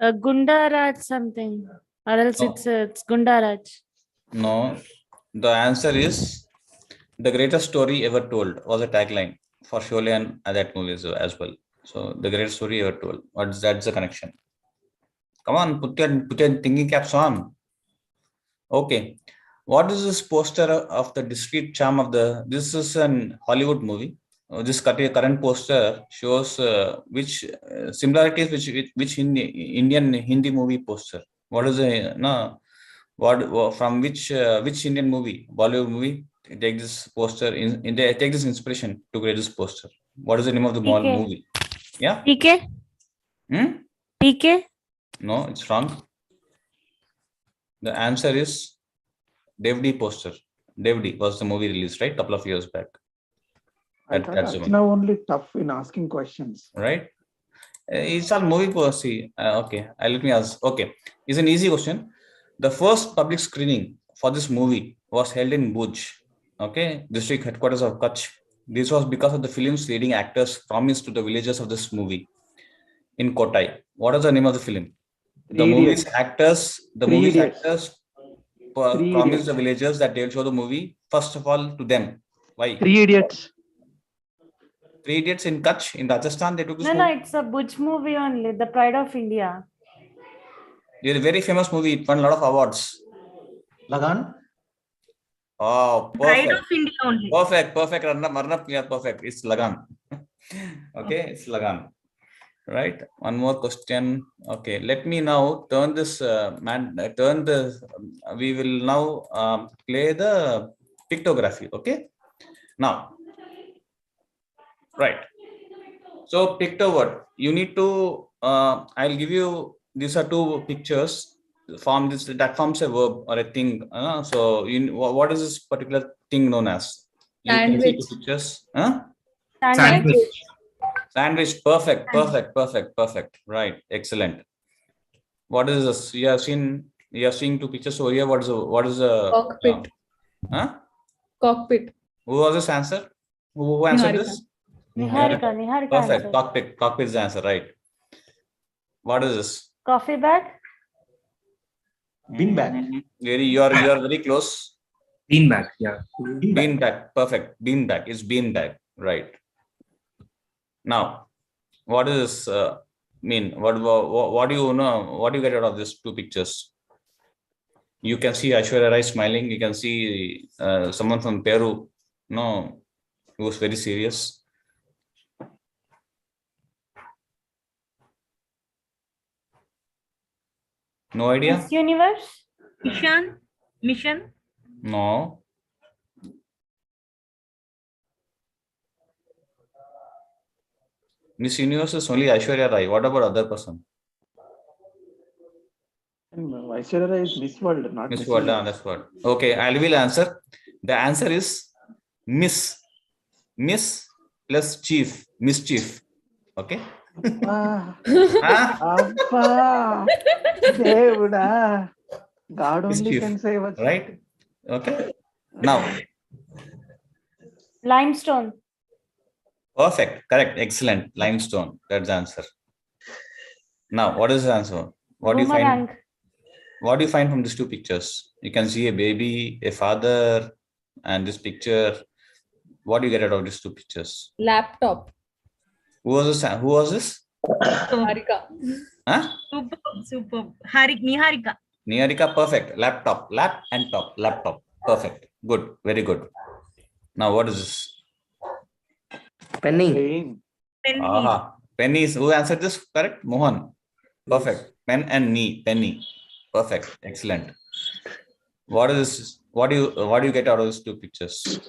Gundaraj something. Or else it's Gundaraj. No. The answer is the greatest story ever told was a tagline for Sholay and that movie as well. So the greatest story ever told. That's the connection. Come on, put your thinking caps on. Okay. What is this poster of the discreet charm of this is an Hollywood movie. This current poster shows which similarities which Indian Hindi movie poster. What is from which Indian movie, Bollywood movie, take this poster they take this inspiration to create this poster? What is the name of the movie? Yeah. PK. PK. No, it's wrong. The answer is Devdi poster. Devdi was the movie released, right? Couple of years back. That's now only tough in asking questions. Right. It's all movie policy. Okay, let me ask. Okay, it's an easy question. The first public screening for this movie was held in Bhuj, okay, district headquarters of Kutch. This was because of the film's leading actors promised to the villagers of this movie in Kotai. What is the name of the film? The movie's actors, promised the villagers that they'll show the movie first of all to them. Why? 3 Idiots. 3 Idiots in Kutch, in Rajasthan, they took this No, movie. it's a Butch movie only, The Pride of India. It's a very famous movie. It won a lot of awards. Lagan? Oh, Pride perfect. of India only. Perfect. Arnab, yeah, perfect. It's Lagan. Okay, it's Lagan. Right. One more question. Okay, let me now turn this we will now play the pictography. Okay. Now, right. So pictoword, you need to, I'll give you, these are 2 pictures, that forms a verb or a thing. So what is this particular thing known as? You can see 2 pictures. Sandwich. Perfect. Right. Excellent. What is this? You are seeing 2 pictures over here. What is the cockpit? Cockpit. Who was this answer? Who answered this? Niharika. Perfect. Answer. Cockpit is the answer, right? What is this? Coffee bag. Bean bag. You are very close. Bean bag. Yeah. Bean bag. Perfect. Bean bag. It's bean bag. Right. Now, what does this mean? What do you know? What do you get out of these 2 pictures? You can see Aishwarya Rai smiling. You can see someone from Peru. No, who was very serious. No idea? Miss Universe? Mission? No. Miss Universe is only Aishwarya Rai. What about other person? Aishwarya Rai is Miss World, not Miss World. That's what. Okay, I will answer. The answer is Miss. Miss plus Chief. Mischief. Okay. God only can save us. Right? Okay. Now. Limestone. Perfect. Correct. Excellent. Limestone. That's the answer. Now, what is the answer? What do you find? What do you find from these 2 pictures? You can see a baby, a father, and this picture. What do you get out of these 2 pictures? Laptop. Who was this? Niharika. Huh? Superb. Niharika. Niharika, perfect. Laptop. Lap and top. Laptop. Perfect. Good. Very good. Now, what is this? Penny. Pennies. Who answered this? Correct? Mohan. Perfect. Pen and knee. Penny. Perfect. Excellent. What is this? What do you get out of these 2 pictures?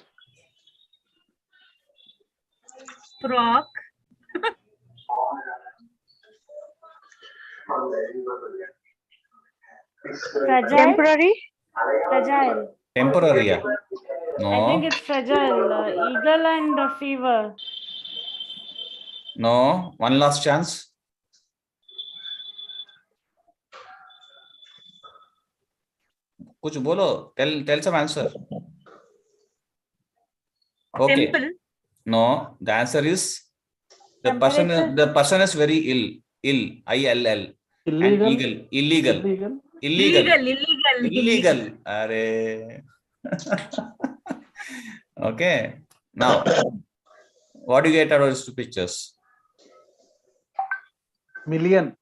Frock. Temporary. Temporary. No. I think it's fragile. Eagle and fever. No. One last chance. कुछ बोलो. Tell some answer. Okay. Temple. No. The answer is the person is very ill. ILL. Illegal. Arre. Okay. Now, what do you get out of these 2 pictures? Million.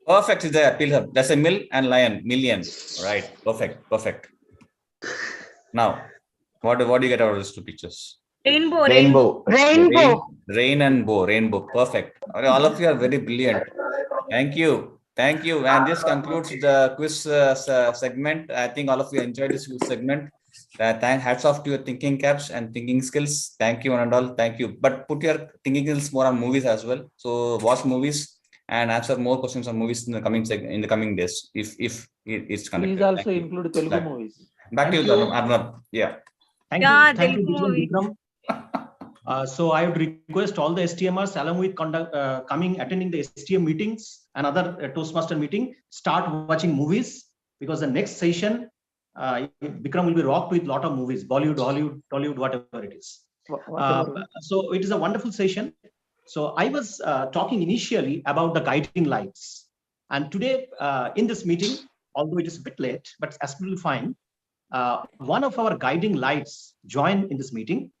Perfect is there. That's a mill and lion. Million. Right. Perfect. Now, what do you get out of these 2 pictures? Rainbow. Rain and bow. Rainbow. Perfect. All of you are very brilliant. Thank you. And this concludes the quiz segment. I think all of you enjoyed this quiz segment. Hats off to your thinking caps and thinking skills. Thank you, one and all. Thank you. But put your thinking skills more on movies as well. So watch movies and answer more questions on movies in the coming days. If it's conducted. Please also include Telugu movies. Back to you, Arnab. Yeah. Thank you, Division Vikram. So I would request all the STMers, along with attending the STM meetings and other Toastmaster meeting, start watching movies, because the next session, Vikram will be rocked with a lot of movies, Bollywood, Hollywood, whatever it is. So it is a wonderful session. So I was talking initially about the guiding lights. And today in this meeting, although it is a bit late, but absolutely fine, one of our guiding lights joined in this meeting.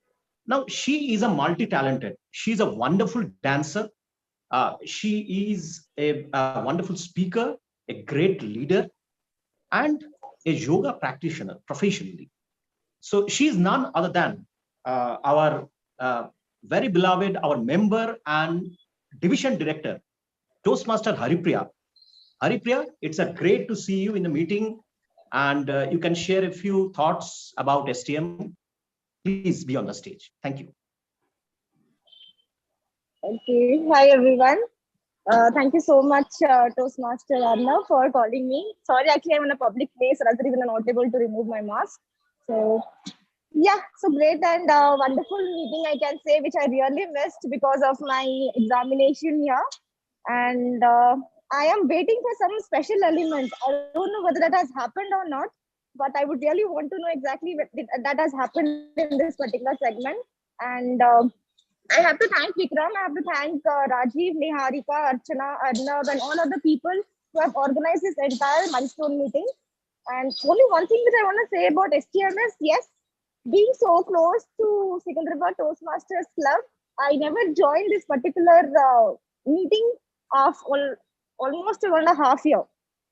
Now, she is a multi-talented. She's a wonderful dancer. She is a wonderful speaker, a great leader, and a yoga practitioner professionally. So she is none other than our very beloved, our member and Division Director, Toastmaster Haripriya. Haripriya, it's a great to see you in the meeting, and you can share a few thoughts about STM. Please be on the stage. Thank you. Okay. Hi, everyone. Thank you so much, Toastmaster Arnab, for calling me. Sorry, actually, I'm in a public place. That's the reason I'm not able to remove my mask. So, yeah, so great and wonderful meeting, I can say, which I really missed because of my examination here. And I am waiting for some special elements. I don't know whether that has happened or not, but I would really want to know exactly what that has happened in this particular segment. And I have to thank Vikram. I have to thank Rajeev, Niharika, Archana, Arnab, and all other people who have organized this entire milestone meeting. And only one thing that I want to say about STM is, yes, being so close to Secunderabad Toastmasters Club, I never joined this particular meeting of almost 1.5 years.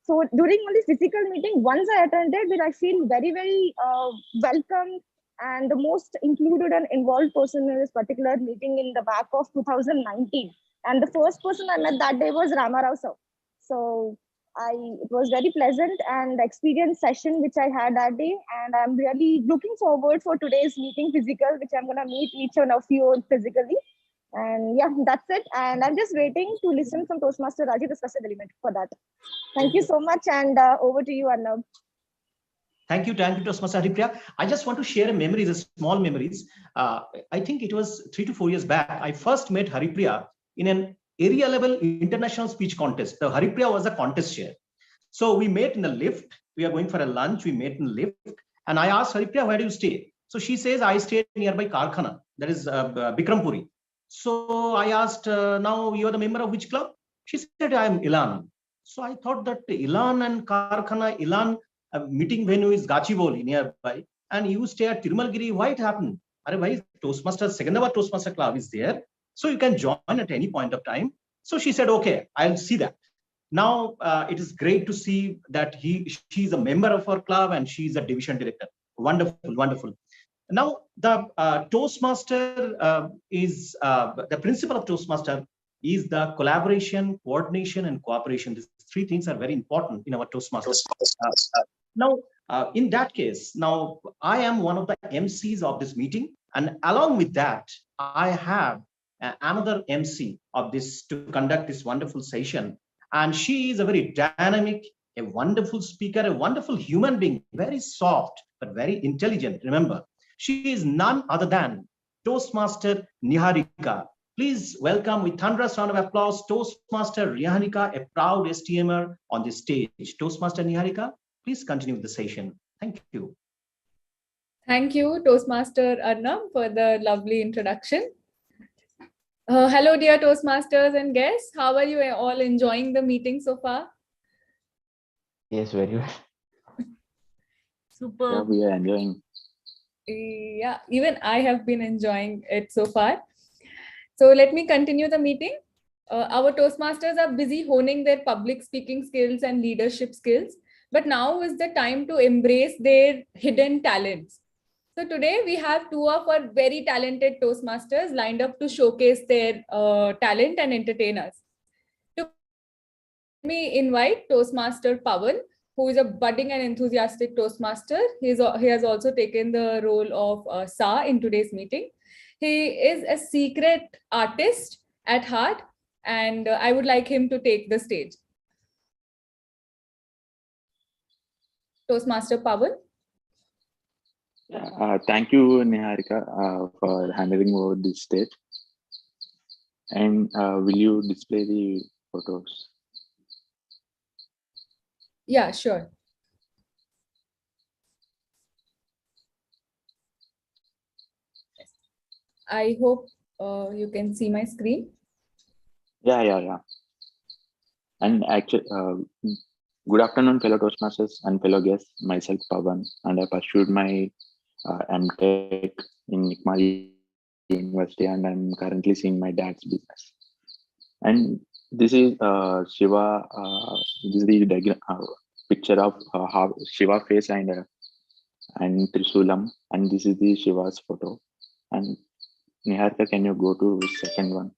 So during only physical meeting, once I attended, where I feel very, very welcome and the most included and involved person in this particular meeting in the back of 2019. And the first person I met that day was Rama Rao sir. So it was very pleasant and experience session which I had that day. And I'm really looking forward for today's meeting physical, which I'm going to meet each one of you physically. And yeah, that's it. And I'm just waiting to listen from Toastmaster Rajeev discuss the element for that. Thank you so much. And over to you, Arnab. Thank you, Toastmaster Haripriya. I just want to share a memories, a small memories. I think it was 3 to 4 years back. I first met Haripriya in an area level international speech contest. The Haripriya was a contest chair. So we met in the lift. We are going for a lunch. We met in the lift. And I asked Haripriya, where do you stay? So she says, I stay nearby Karkhana. That is Vikrampuri. So I asked, now you are the member of which club? She said, I am Ilan. So I thought that Ilan and Karkhana, Ilan meeting venue is Gachibowli nearby. And you stay at Tirumalgiri. Why it happened? Why Toastmasters, Secunderabad Toastmasters Club is there. So you can join at any point of time. So she said, okay, I'll see that. Now it is great to see that she's a member of our club and she's a division director. Wonderful, wonderful. Now the Toastmaster is the principle of Toastmaster is the collaboration, coordination, and cooperation. These three things are very important in our Toastmasters. Now, in that case, now I am one of the MCs of this meeting, and along with that, I have another MC of this to conduct this wonderful session. And she is a very dynamic, a wonderful speaker, a wonderful human being, very soft, but very intelligent. Remember, she is none other than Toastmaster Niharika. Please welcome with thunderous round of applause, Toastmaster Niharika, a proud STMer on the stage. Toastmaster Niharika, please continue with the session. Thank you. Thank you, Toastmaster Arnab, for the lovely introduction. Hello, dear Toastmasters and guests. How are you all enjoying the meeting so far? Yes, very well. Super. Yeah, we are enjoying. Yeah, even I have been enjoying it so far. So let me continue the meeting. Our Toastmasters are busy honing their public speaking skills and leadership skills, but now is the time to embrace their hidden talents. So today we have two of our very talented Toastmasters lined up to showcase their talent and entertain us. Let me invite Toastmaster Pavan, who is a budding and enthusiastic Toastmaster. He has also taken the role of SA in today's meeting. He is a secret artist at heart, and I would like him to take the stage. Toastmaster Pavan. Thank you, Niharika, for handling over this stage. And will you display the photos? Yeah, sure. I hope you can see my screen. Yeah. And actually, good afternoon, fellow Toastmasters and fellow guests. Myself, Pavan, and I pursued my MTech in University, and I'm currently seeing my dad's business. And this is Shiva. This is the picture of how Shiva face and Trisulam, and this is the Shiva's photo. And Niharika, can you go to second one?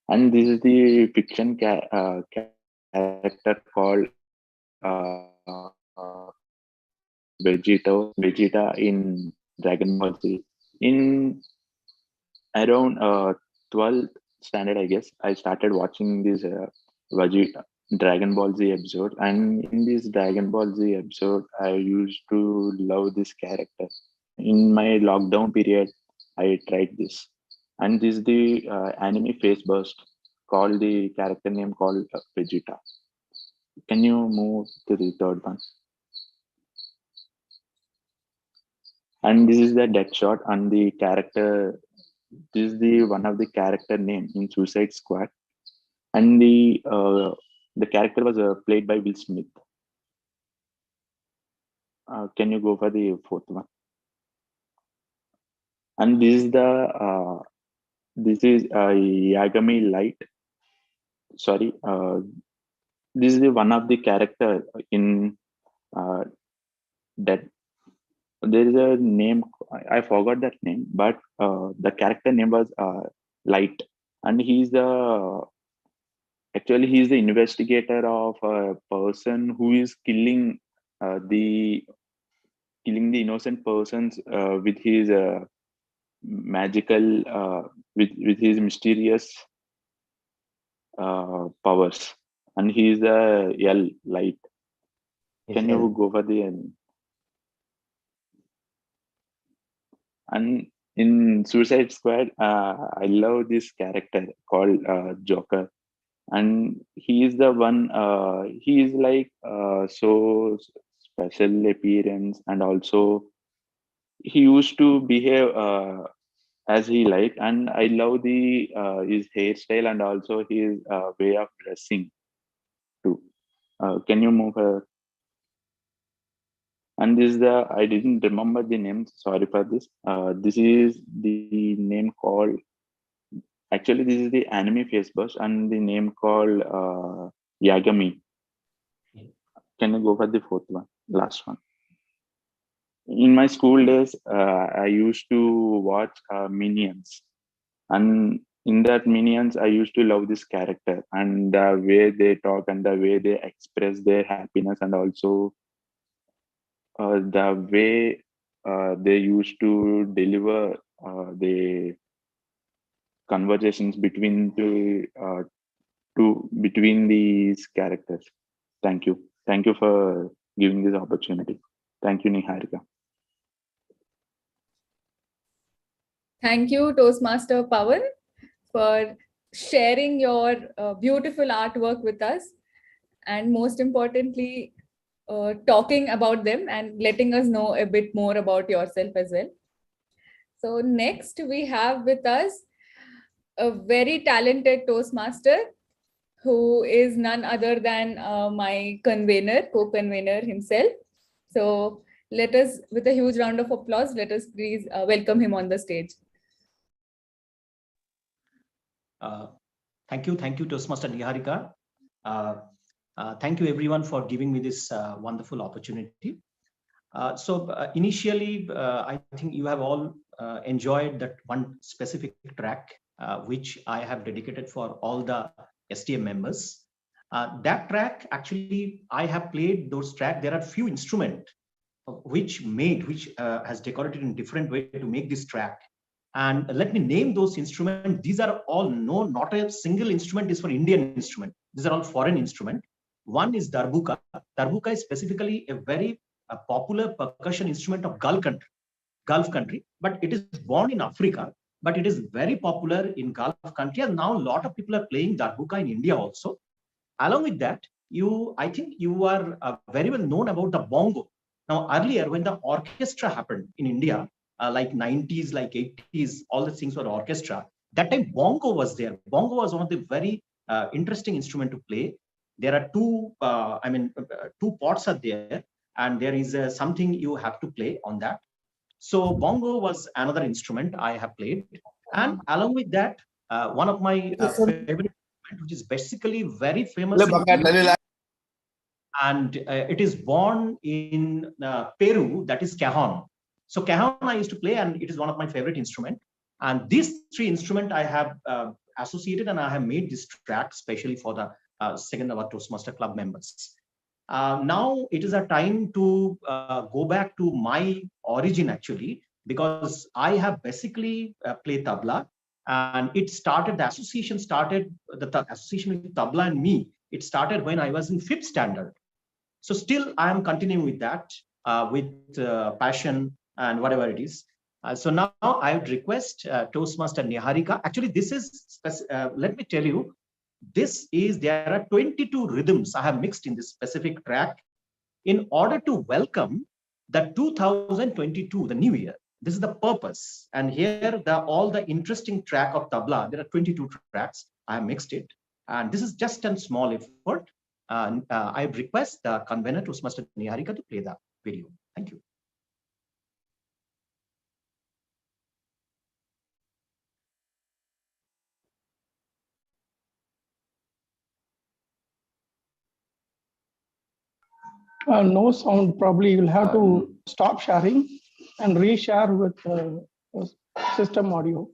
And this is the fiction character called Vegeta in Dragon Ball Z. In around 12th standard, I guess, I started watching this Vegeta Dragon Ball Z episode, and in this Dragon Ball Z episode, I used to love this character. In my lockdown period, I tried this, and this is the anime face burst called the character name called Vegeta. Can you move to the third one? And this is the dead shot and the character. This is the one of the character name in Suicide Squad, and the character was played by Will Smith. Can you go for the fourth one? And this is the Yagami Light. Sorry, this is the one of the character in that. There is a name, I forgot that name, but the character name was Light, and he's the investigator of a person who is killing the innocent persons with his magical with his mysterious powers, and he is the Light. Can you go for the end? And in Suicide Squad, I love this character called Joker, and he is the one. He is like so special appearance, and also he used to behave as he liked, and I love the his hairstyle and also his way of dressing too. Can you move her? And this is I didn't remember the name. Sorry for this. This is the name called. Actually, this is the anime face burst and the name called Yagami. Can you go for the fourth one? Last one. In my school days, I used to watch Minions, and in that Minions, I used to love this character and the way they talk and the way they express their happiness, and also the way they used to deliver the conversations between between these characters. Thank you for giving this opportunity. Thank you, Niharika. Thank you, Toastmaster Pavan, for sharing your beautiful artwork with us, and most importantly, talking about them and letting us know a bit more about yourself as well. So next we have with us a very talented Toastmaster who is none other than my co-convener himself. So let us, with a huge round of applause, let us please welcome him on the stage. Thank you, Toastmaster Niharika. Thank you everyone for giving me this wonderful opportunity. Initially, I think you have all enjoyed that one specific track which I have dedicated for all the STM members. That track, actually, I have played those tracks. There are few instruments which has decorated in different way to make this track. And let me name those instruments. These are all not a single instrument is for Indian instrument. These are all foreign instruments. One is darbuka. Darbuka is specifically a very a popular percussion instrument of Gulf country, but it is born in Africa, but it is very popular in Gulf country. And now a lot of people are playing darbuka in India also. Along with that, I think you are very well known about the bongo. Now, earlier when the orchestra happened in India, like 90s, like 80s, all the things were orchestra. That time bongo was there. Bongo was one of the very interesting instrument to play. There are two pots are there, and there is something you have to play on that. So bongo was another instrument I have played. And along with that, one of my favorite, which is basically very famous and it is born in Peru, that is cajon. So cajon I used to play, and it is one of my favorite instrument. And these three instruments I have associated, and I have made this track specially for the Secunderabad Toastmaster Club members. Now it is a time to go back to my origin actually, because I have basically played tabla, and it started, the association with tabla and me, it started when I was in 5th standard. So still I am continuing with that with passion and whatever it is. So now I would request Toastmaster Niharika. Actually, this is, let me tell you, there are 22 rhythms I have mixed in this specific track in order to welcome the 2022, the new year. This is the purpose. And here, all the interesting track of tabla, there are 22 tracks. I have mixed it. And this is just a small effort. I request the convener, Toastmaster Niharika, to play the video. Thank you. No sound, probably you'll have to stop sharing and reshare with system audio.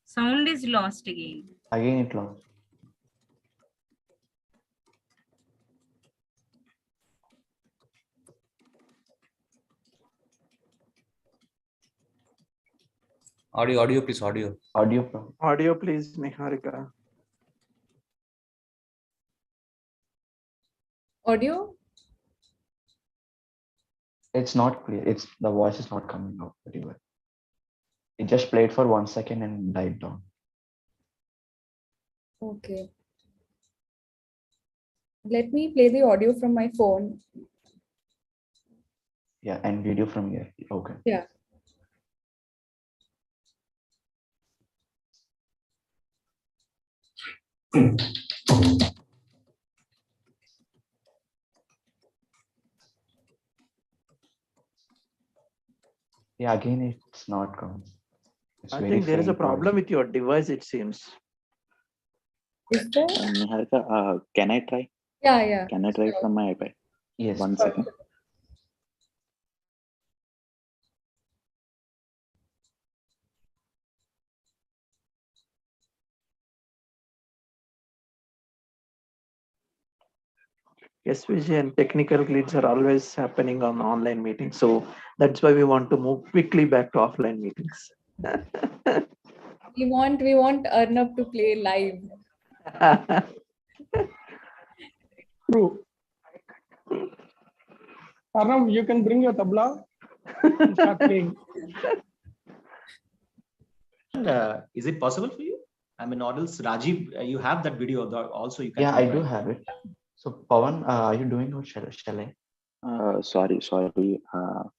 Sound is lost again. Again it lost. Audio, please, audio. Audio, please, Niharika. Audio? It's not clear. The voice is not coming out very well. It just played for 1 second and died down. Okay. Let me play the audio from my phone. Yeah, and video from here. Okay. Yeah. Yeah, again, it's not coming. I think there is a problem with your device, it seems. Is there? Niharika, can I try? Yeah. Can I try from my iPad? Yes. 1 second. Yes, Vijay, and technical glitches are always happening on online meetings. So that's why we want to move quickly back to offline meetings. We want Arnab to play live. True. Arnab, you can bring your tabla and start playing. Is it possible for you? I mean, or else Rajeev, you have that video also. You can. Yeah, I do have it. So Pavan, are you doing or shall I? Sorry.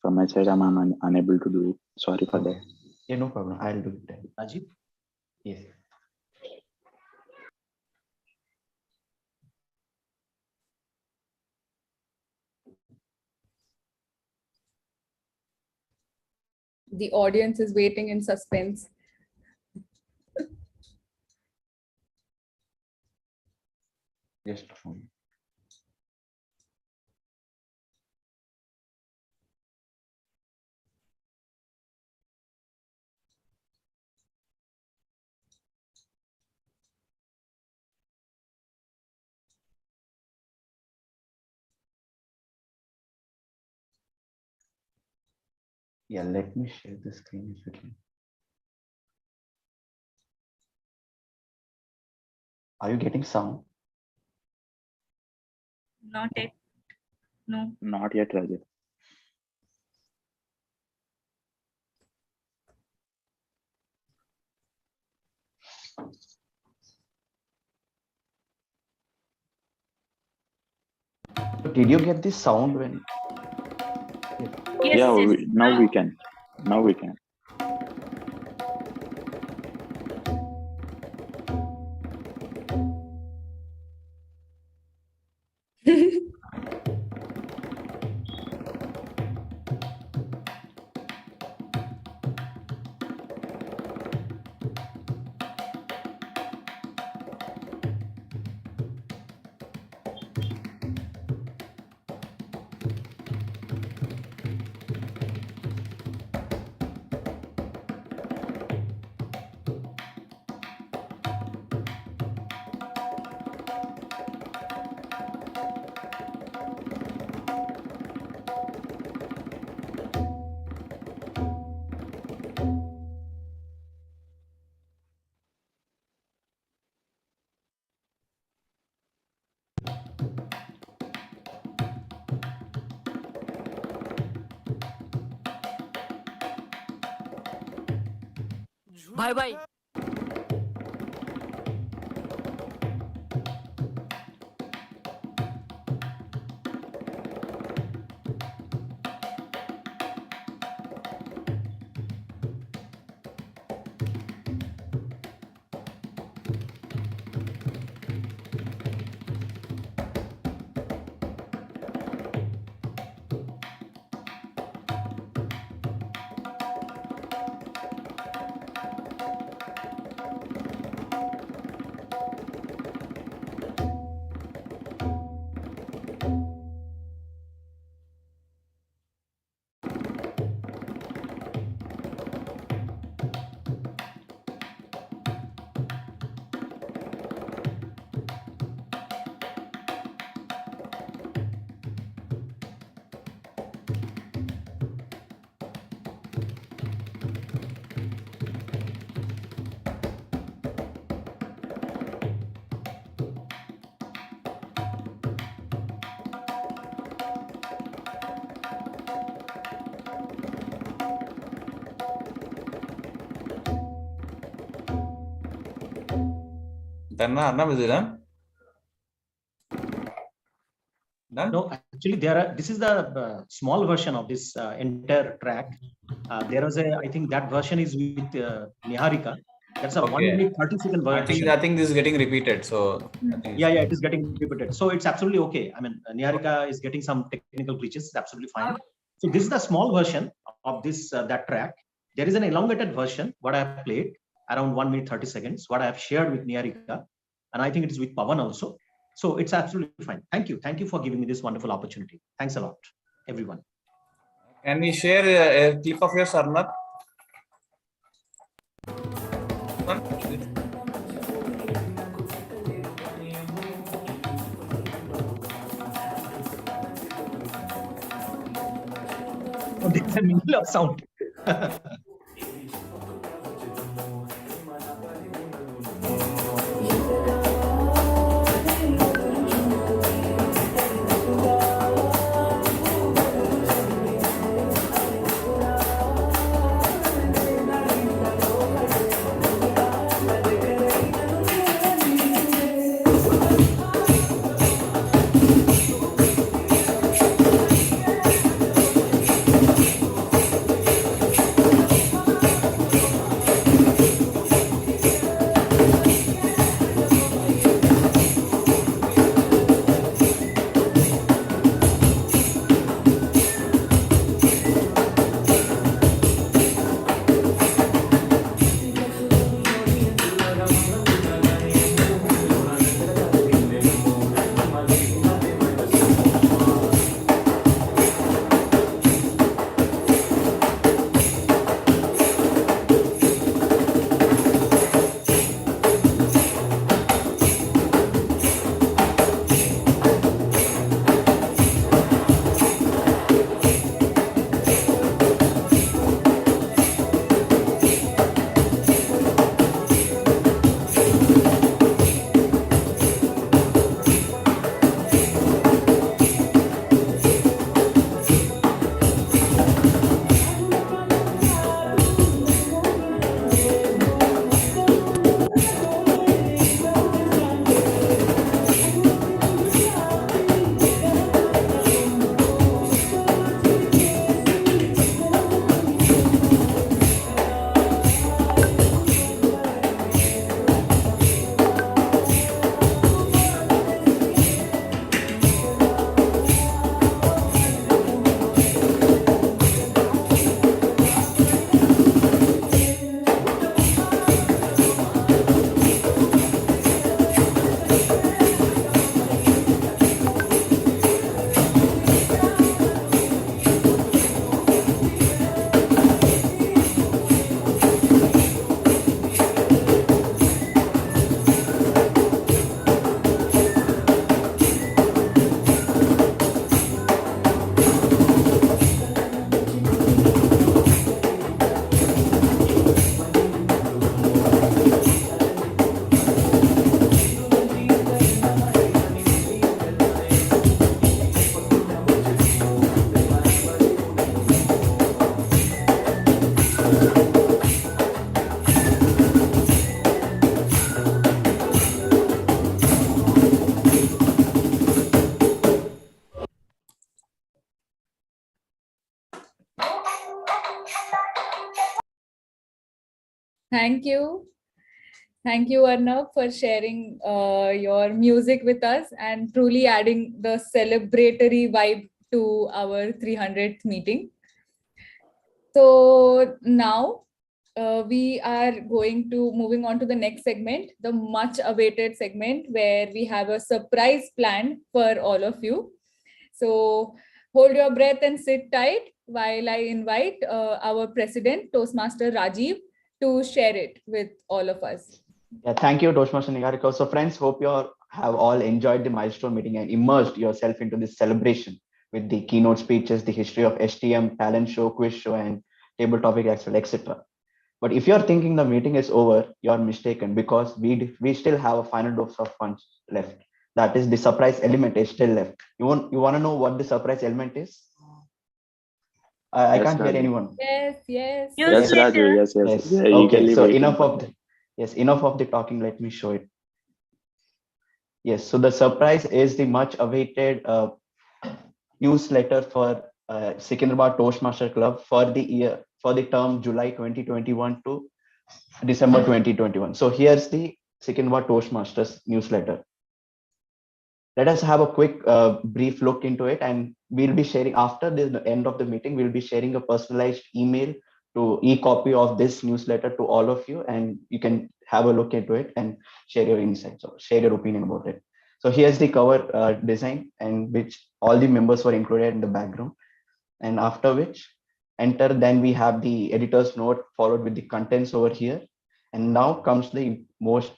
From my side, I'm unable to do it. Sorry for that. Yeah, no problem. I'll do it then. Rajeev? Yes. The audience is waiting in suspense. Just a moment. Yeah, let me share the screen if you can. Are you getting sound? Not yet. No. Not yet, Rajeev. Did you get this sound when? Yes, Yeah, yes. now we can. Now we can. Bye bye. Then Arnab, is it done? Done? No, actually, this is the small version of this entire track. There was I think that version is with Niharika. That's a 1 minute 30-second version. I think this is getting repeated. So yeah, it is getting repeated. So it's absolutely okay. I mean, Niharika is getting some technical glitches. It's absolutely fine. So this is the small version of this that track. There is an elongated version, what I have played, around 1 minute 30 seconds, what I have shared with Niharika. And I think it is with Pavan also. So it's absolutely fine. Thank you. Thank you for giving me this wonderful opportunity. Thanks a lot, everyone. Can we share a clip of yours, Arnab? Oh, there's a middle of sound. Thank you. Thank you, Arnab, for sharing your music with us and truly adding the celebratory vibe to our 300th meeting. So now we are moving on to the next segment, the much awaited segment where we have a surprise planned for all of you. So hold your breath and sit tight while I invite our president, Toastmaster Rajeev, to share it with all of us. Yeah, thank you, Toastmaster Niharika. So friends, hope you have all enjoyed the milestone meeting and immersed yourself into this celebration with the keynote speeches, the history of STM, talent show, quiz show, and table topic, etc. But if you're thinking the meeting is over, you're mistaken, because we still have a final dose of fun left. That is, the surprise element is still left. You want to know what the surprise element is? I Yes, can't hear Raju. anyone. Yes. Yes, Raju. Yes. We are Okay, eagerly so waiting enough for of enough of the talking. Let me show it. Yes, so the surprise is the much awaited newsletter for Secunderabad Toastmaster Club for the term July 2021 to December 2021. So here's the Secunderabad Toastmasters newsletter. Let us have a quick brief look into it, and we'll be sharing after the end of the meeting. We'll be sharing a personalized email to e-copy of this newsletter to all of you, and you can have a look into it and share your insights or share your opinion about it. So here's the cover design, and which all the members were included in the background. And after which, enter, then we have the editor's note followed with the contents over here. And now comes the most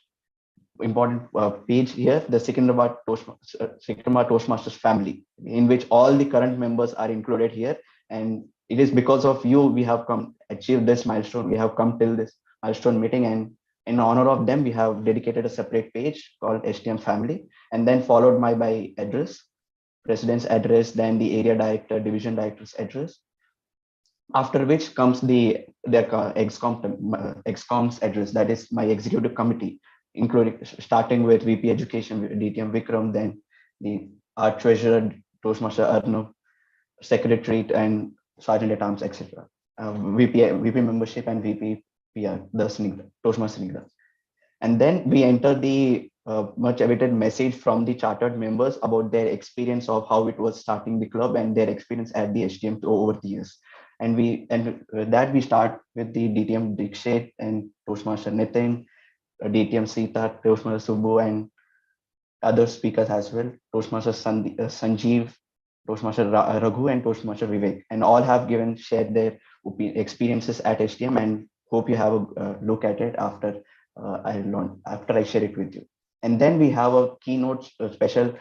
important page here, the Secunderabad Toastmasters family, in which all the current members are included here. And it is because of you we have achieved this milestone. We have come till this milestone meeting, and in honor of them, we have dedicated a separate page called STM family, and then followed by address, president's address, then the area director, division director's address. After which comes their excom's address, that is my executive committee, including starting with VP Education, DTM Vikram, then the art treasurer, Toastmaster Arnab, secretary and sergeant at arms, etc. VP membership and VP PR, the Snigdha, Toastmaster Snigdha. And then we enter the much awaited message from the chartered members about their experience of how it was starting the club and their experience at the STM over the years. And we start with the DTM Dikshit and Toastmaster Nitin, DTM Sita, Toastmaster Subbu, and other speakers as well, Toastmaster Sanjeev, Toastmaster Raghu, and Toastmaster Vivek, and all have shared their experiences at STM, and hope you have a look at it after I share it with you. And then we have a keynote special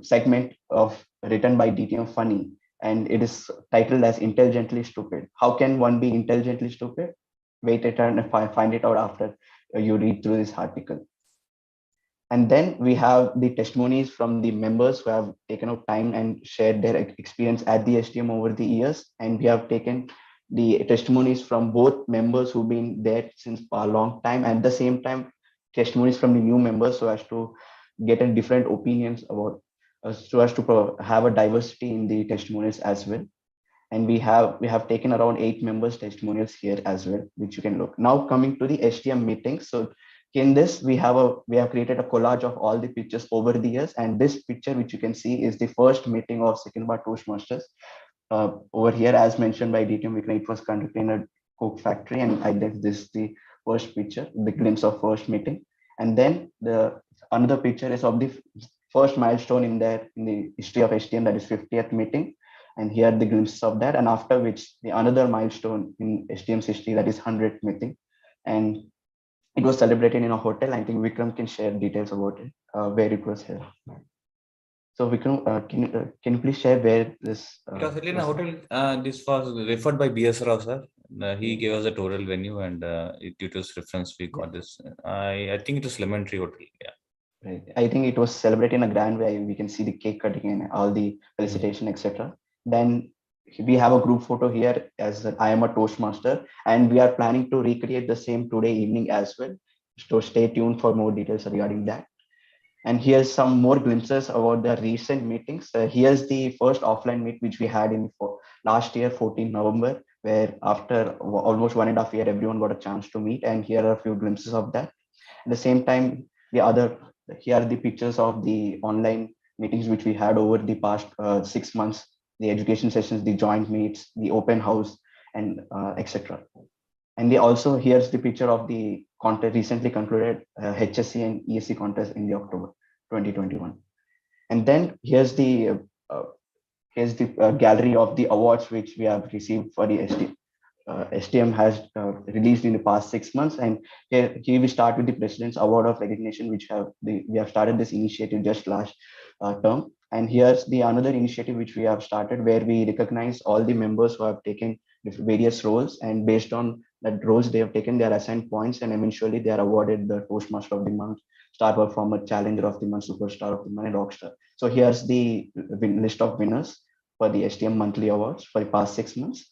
segment written by DTM Funny, and it is titled as Intelligently Stupid. How can one be intelligently stupid? Wait it and find it out after you read through this article. And then we have the testimonies from the members who have taken out time and shared their experience at the STM over the years. And we have taken the testimonies from both members who've been there since a long time, and at the same time testimonies from the new members, so as to get a different opinions about so as to have a diversity in the testimonials as well. And we have taken around 8 members testimonials here as well, which you can look. Now coming to the STM meeting. So in this we have created a collage of all the pictures over the years, and this picture which you can see is the first meeting of Secunderabad Toastmasters. Over here, as mentioned by DTM Vikram, it was conducted in a Coke factory, and I think this is the first picture, the glimpse of first meeting. And then another picture is of the first milestone in the history of STM, that is 50th meeting, and here the glimpses of that. And after which the another milestone in STM's history, that is 100th meeting, and it was celebrated in a hotel. I think Vikram can share details about it, where it was held. So Vikram, can you please share where this? It was in a hotel. This was referred by B.S. Rao, sir. He gave us a total venue, and due to his reference, we got this. I think it was Lemon Tree Hotel. Yeah. Right. I think it was celebrated in a grand way. We can see the cake cutting and all the felicitation, etc. Then we have a group photo here as I am a Toastmaster, and we are planning to recreate the same today evening as well. So stay tuned for more details regarding that. And here's some more glimpses about the recent meetings. Here's the first offline meet which we had in last year, 14 November, where after almost 1.5 years, everyone got a chance to meet. And here are a few glimpses of that. At the same time, here are the pictures of the online meetings which we had over the past 6 months, the education sessions, the joint meets, the open house, and etc. And here's the picture of the contest recently concluded HSC and ESC contest in the October 2021. And then here's the gallery of the awards which we have received for the STM. STM has released in the past 6 months, and here we start with the President's Award of Recognition, which we have started this initiative just last term. And here's the another initiative which we have started, where we recognize all the members who have taken various roles, and based on the roles they have taken, they are assigned points, and eventually they are awarded the Toastmaster of the Month, Star Performer, Challenger of the Month, Superstar of the Month, and Rockstar. So here's the list of winners for the STM monthly awards for the past 6 months.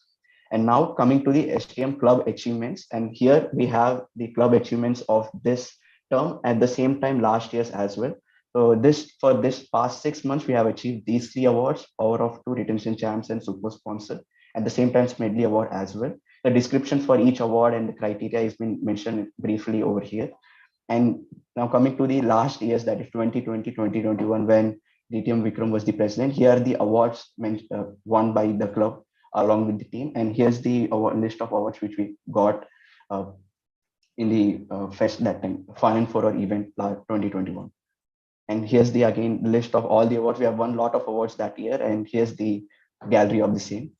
And now coming to the STM club achievements, and here we have the club achievements of this term, at the same time last year's as well. So for this past 6 months, we have achieved these 3 awards: Power of 2, Retention Champs, and Super Sponsor. At the same time, Medley Award as well. The description for each award and the criteria has been mentioned briefly over here. And now coming to the last years, that is 2020, 2021, when DTM Vikram was the president, here are the awards won by the club along with the team. And here's the list of awards which we got in the fest that time, Fun and Furor event 2021. And here's the again list of all the awards. We have won a lot of awards that year, and here's the gallery of the same.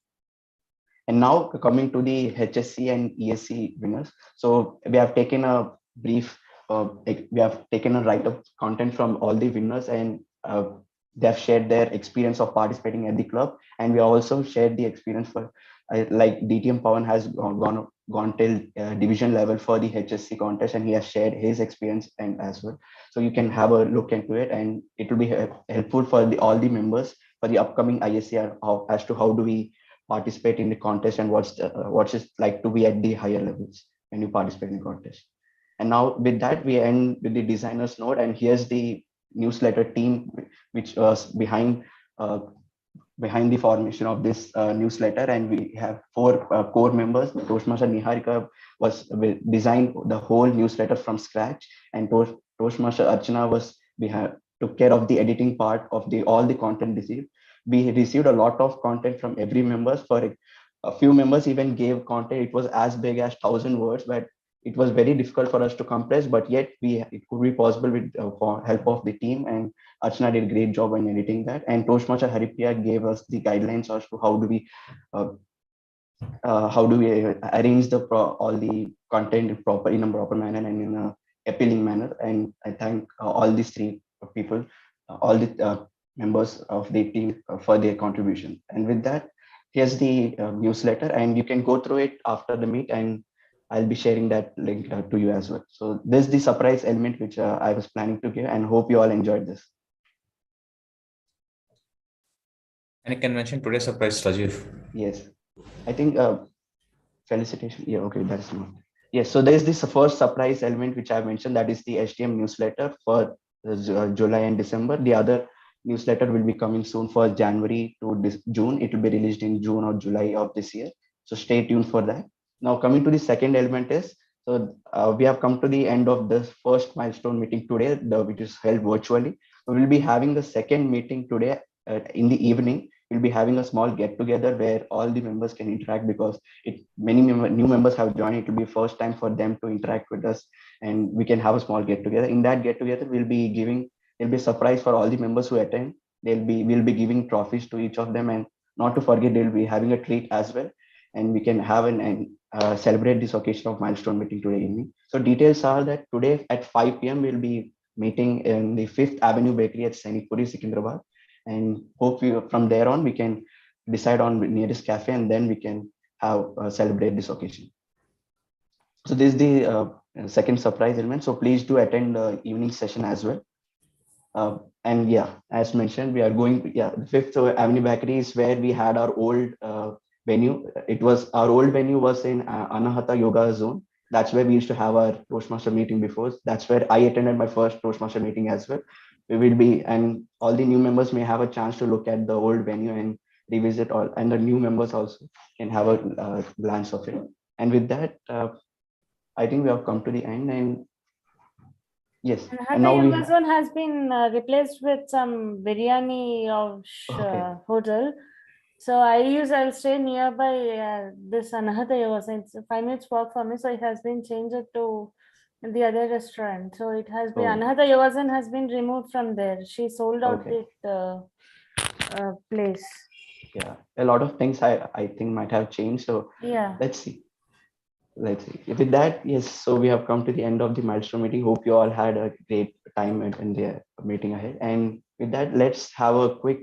And now coming to the HSC and ESC winners. So we have taken a brief, we have taken a write-up content from all the winners, and they have shared their experience of participating at the club. And we also shared the experience for like DTM Pavan has gone till division level for the HSC contest, and he has shared his experience and as well. So you can have a look into it, and it will be helpful for all the members for the upcoming ISCR as to how do we participate in the contest, and what's it like to be at the higher levels when you participate in the contest. And now with that, we end with the designer's note, and here's the newsletter team which was behind the formation of this newsletter. And we have 4 core members. Toastmaster Niharika designed the whole newsletter from scratch, and Toastmaster Archana took care of the editing part of all the content received. We received a lot of content from every members. For a few members even gave content, it was as big as 1,000 words, but it was very difficult for us to compress, but yet it could be possible with for help of the team, and Archana did a great job in editing that. And Toastmaster Haripriya gave us the guidelines as to how do we arrange all the content in a proper manner and in a appealing manner. And I thank all these 3 people, all the members of the team for their contribution. And with that, here's the newsletter, and you can go through it after the meet, and I'll be sharing that link to you as well. So this is the surprise element which I was planning to give, and hope you all enjoyed this. And you can mention today's surprise, Rajeev. Yes, I think felicitation. Yeah, okay, that's not. Yes, so there's this first surprise element which I mentioned, that is the STM newsletter for July and December. The other newsletter will be coming soon for January to June. It will be released in June or July of this year. So stay tuned for that. Now coming to the second element is, so we have come to the end of this first milestone meeting today, which is held virtually. We will be having the second meeting today in the evening. We'll be having a small get together where all the members can interact, because many new members have joined. It will be first time for them to interact with us, and we can have a small get together. In that get together, there'll be a surprise for all the members who attend. We'll be giving trophies to each of them, and not to forget, they'll be having a treat as well. And we can have and celebrate this occasion of milestone meeting today evening. So details are that today at 5 p.m. we'll be meeting in the 5th Avenue Bakery at Sainikpuri, Secunderabad. And hope from there on we can decide on nearest cafe, and then we can have celebrate this occasion. So this is the second surprise element. So please do attend the evening session as well. And yeah, as mentioned, we are going. The 5th Avenue Bakery is where we had our old venue. Our old venue was in Anahata Yoga Zone. That's where we used to have our Toastmaster meeting before. That's where I attended my first Toastmaster meeting as well. We will be, and all the new members may have a chance to look at the old venue and revisit all, and the new members also can have a glance of it. And with that, I think we have come to the end, and yes, And and now Hatha we Yoga Zone has been replaced with some biryani of hotel. So I'll stay nearby this Anahata Yoga Zone. It's 5 minutes walk for me. So it has been changed to the other restaurant. So it has been, Anahata Yoga Zone has been removed from there. She sold out it place. Yeah, a lot of things I think might have changed. So yeah, let's see. With that, yes, so we have come to the end of the milestone meeting. Hope you all had a great time in the meeting ahead. And with that, let's have a quick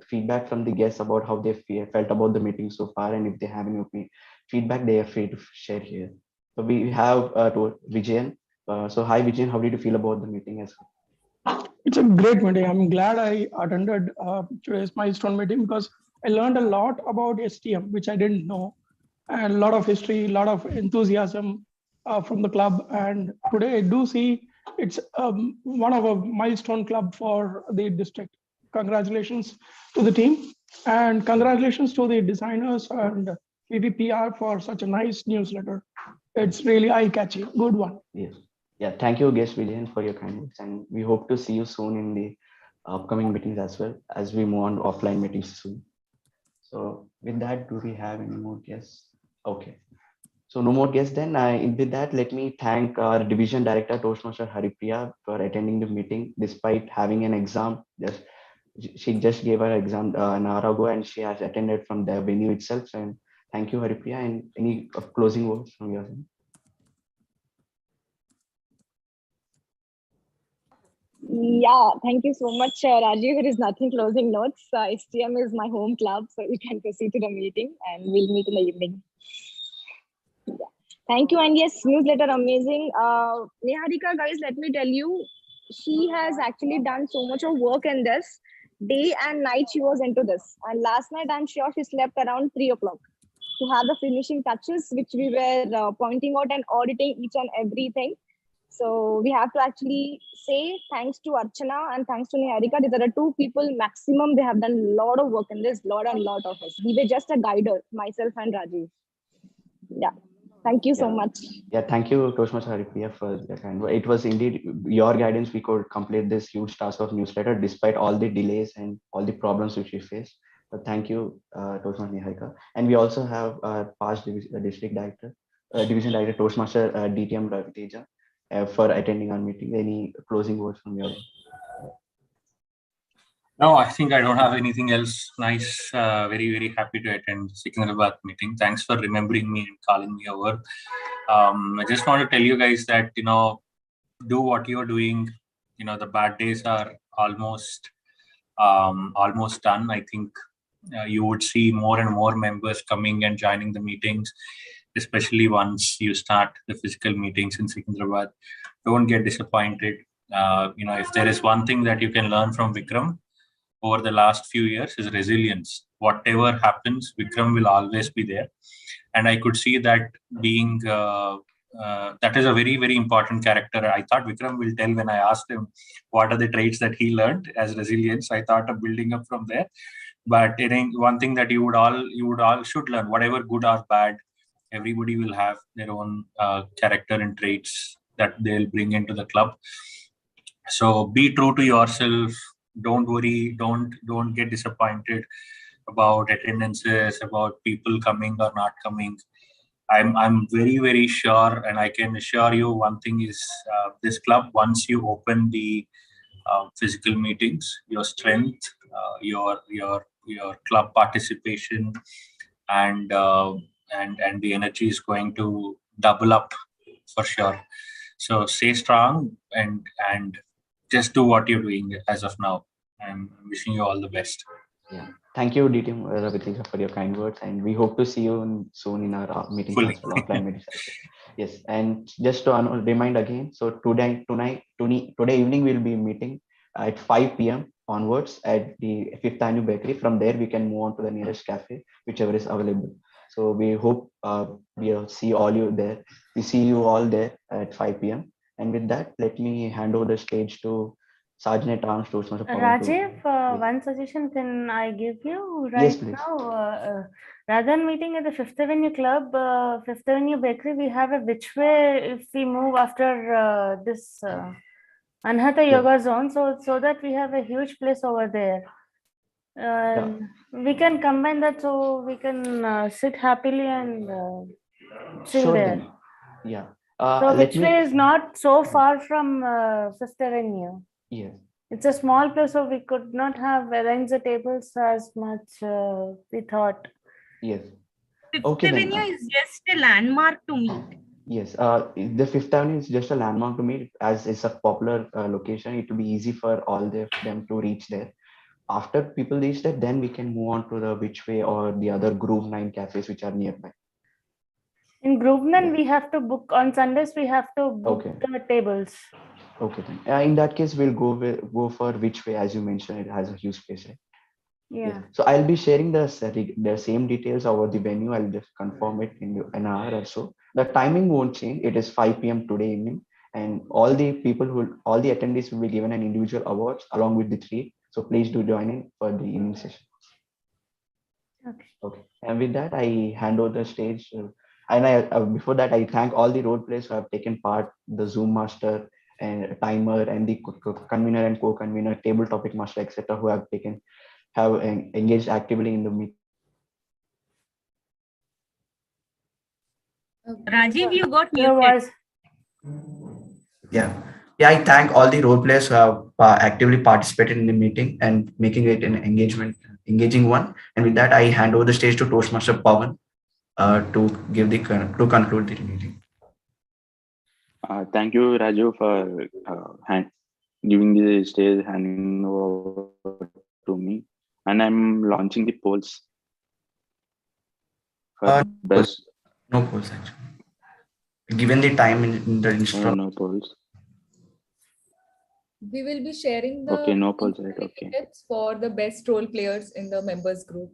feedback from the guests about how they felt about the meeting so far, and if they have any feedback, they are free to share here. So we have Vijayan. So hi Vijayan, how did you feel about the meeting as well? It's a great meeting. I'm glad I attended today's milestone meeting because I learned a lot about STM, which I didn't know, and a lot of history, a lot of enthusiasm from the club. And today I do see it's one of a milestone club for the district. Congratulations to the team, and congratulations to the designers and PVPR for such a nice newsletter. It's really eye-catchy. Good one. Yes. Yeah, thank you, guest Vijayan, for your kind words, and we hope to see you soon in the upcoming meetings as well as we move on offline meetings soon. So with that, do we have any more guests? Okay. So no more guests then. With that, let me thank our Division Director Toastmaster Haripriya for attending the meeting despite having an exam. She just gave her exam an hour ago, and she has attended from the venue itself. And thank you, Haripriya. And any closing words from your end? Yeah, thank you so much, Rajeev. There is nothing closing notes. STM is my home club, so we can proceed to the meeting and we'll meet in the evening. Yeah. Thank you. And yes, newsletter amazing. Niharika, guys, let me tell you, she has actually done so much of work in this. Day and night she was into this. And last night, I'm sure she slept around 3 o'clock to have the finishing touches, which we were pointing out and auditing each and everything. So we have to actually say thanks to Archana and thanks to Niharika. These are the two people maximum. They have done a lot of work in this, lot of us. We were just a guider, myself and Rajeev. Yeah. Thank you so much. Yeah, thank you, Toastmaster Haripriya, for the kind word. It was indeed your guidance we could complete this huge task of newsletter despite all the delays and all the problems which we faced. So thank you, Toastmaster Niharika. And we also have our past district director, Division Director Toastmaster DTM Raviteja for attending our meeting. Any closing words from your end? No, I think I don't have anything else. Nice. Very, very happy to attend the Secunderabad meeting. Thanks for remembering me and calling me over. I just want to tell you guys that, do what you're doing. The bad days are almost done. I think you would see more and more members coming and joining the meetings, especially once you start the physical meetings in Secunderabad. Don't get disappointed. If there is one thing that you can learn from Vikram over the last few years is resilience. Whatever happens, Vikram will always be there. And I could see that being, that is a very, very important character. I thought Vikram will tell when I asked him what are the traits that he learned as resilience. I thought of building up from there. But one thing that you would all should learn, whatever good or bad, everybody will have their own character and traits that they'll bring into the club. So be true to yourself. Don't worry. Don't get disappointed about attendances, about people coming or not coming. I'm very, very sure, and I can assure you one thing is this club, once you open the physical meetings, your strength, your club participation, and the energy is going to double up for sure. So stay strong and just do what you're doing as of now. I'm wishing you all the best. Yeah. Thank you, DTM Raviteja, for your kind words, and we hope to see you soon in our meetings, offline meetings. Yes, and just to remind again, so today evening we'll be meeting at 5 p.m. onwards at the 5th Avenue Bakery. From there, we can move on to the nearest cafe, whichever is available. So we hope we'll see all you there. We see you all there at 5 p.m. And with that, let me hand over the stage to Sergeant Arms, Toastmaster Pavan. Rajeev, one suggestion can I give you right Yes, please. now? Rather than meeting at the Fifth Avenue Club, Fifth Avenue Bakery, we have a which way if we move after this Anhata Yoga Zone, so that we have a huge place over there. We can combine that so we can sit happily and chill Sure there. then. Yeah. So Let which me. way is not so far from Fifth Avenue. Yes. It's a small place, so we could not have arranged the tables as much we thought. Yes. Fifth Okay then. Avenue is just a landmark to meet. Yes. The Fifth Avenue is just a landmark to me, as it's a popular location. It will be easy for all them to reach there. After people reach there, then we can move on to the which way or the other Groove 9 cafes which are nearby. In Groove 9, we have to book on Sundays. We have to book Okay. the tables. Okay then. In that case, we'll go for which way, as you mentioned. It has a huge space, right? Yeah. So I'll be sharing the same details over the venue. I'll just confirm it in an hour or so. The timing won't change. It is 5 p.m. today evening, and all the attendees will be given an individual awards along with the treat. So please do join in for the evening session. Okay. And with that, I hand over the stage. And before that, I thank all the role players who have taken part, the Zoom master and timer and the convener and co-convener, table topic master, etc., who have engaged actively in the meeting. Rajeev, you got muted. Yeah. I thank all the role players who have actively participated in the meeting and making it an engaging one. And with that, I hand over the stage to Toastmaster Pavan to conclude the meeting. Thank you, Raju, for giving the stage, handing over to me. And I'm launching the polls. Best. No polls, actually. Given the time in the instruction. No polls. We will be sharing the Okay, no polls, right? Okay. tips for the best role players in the members group.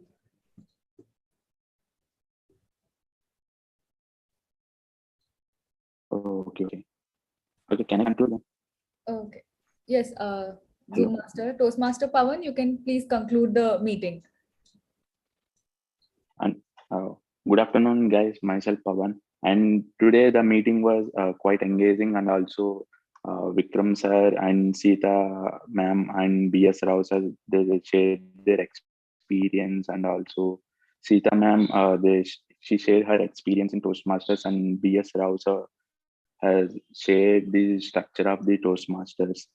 Oh, okay. Okay, can I conclude then? Okay. Yes, Zoom Master, Toastmaster Pavan, you can please conclude the meeting. And good afternoon, guys. Myself, Pavan. And today the meeting was quite engaging, and also Vikram sir and Sita ma'am and BS Rao sir, they shared their experience, and also Sita ma'am, she shared her experience in Toastmasters, and BS Rao sir has shared the structure of the Toastmasters.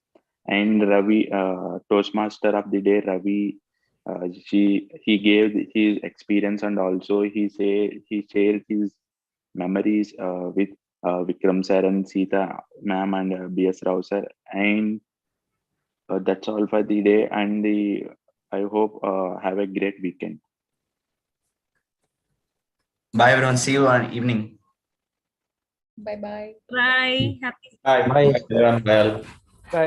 And Ravi, Toastmaster of the day, Ravi, he gave his experience, and also he shared his memories with Vikram sir and Sita ma'am and BS Rao sir. And that's all for the day. And I hope have a great weekend. Bye, everyone. See you on evening. Bye-bye. Bye. Happy. Bye. Bye. Bye.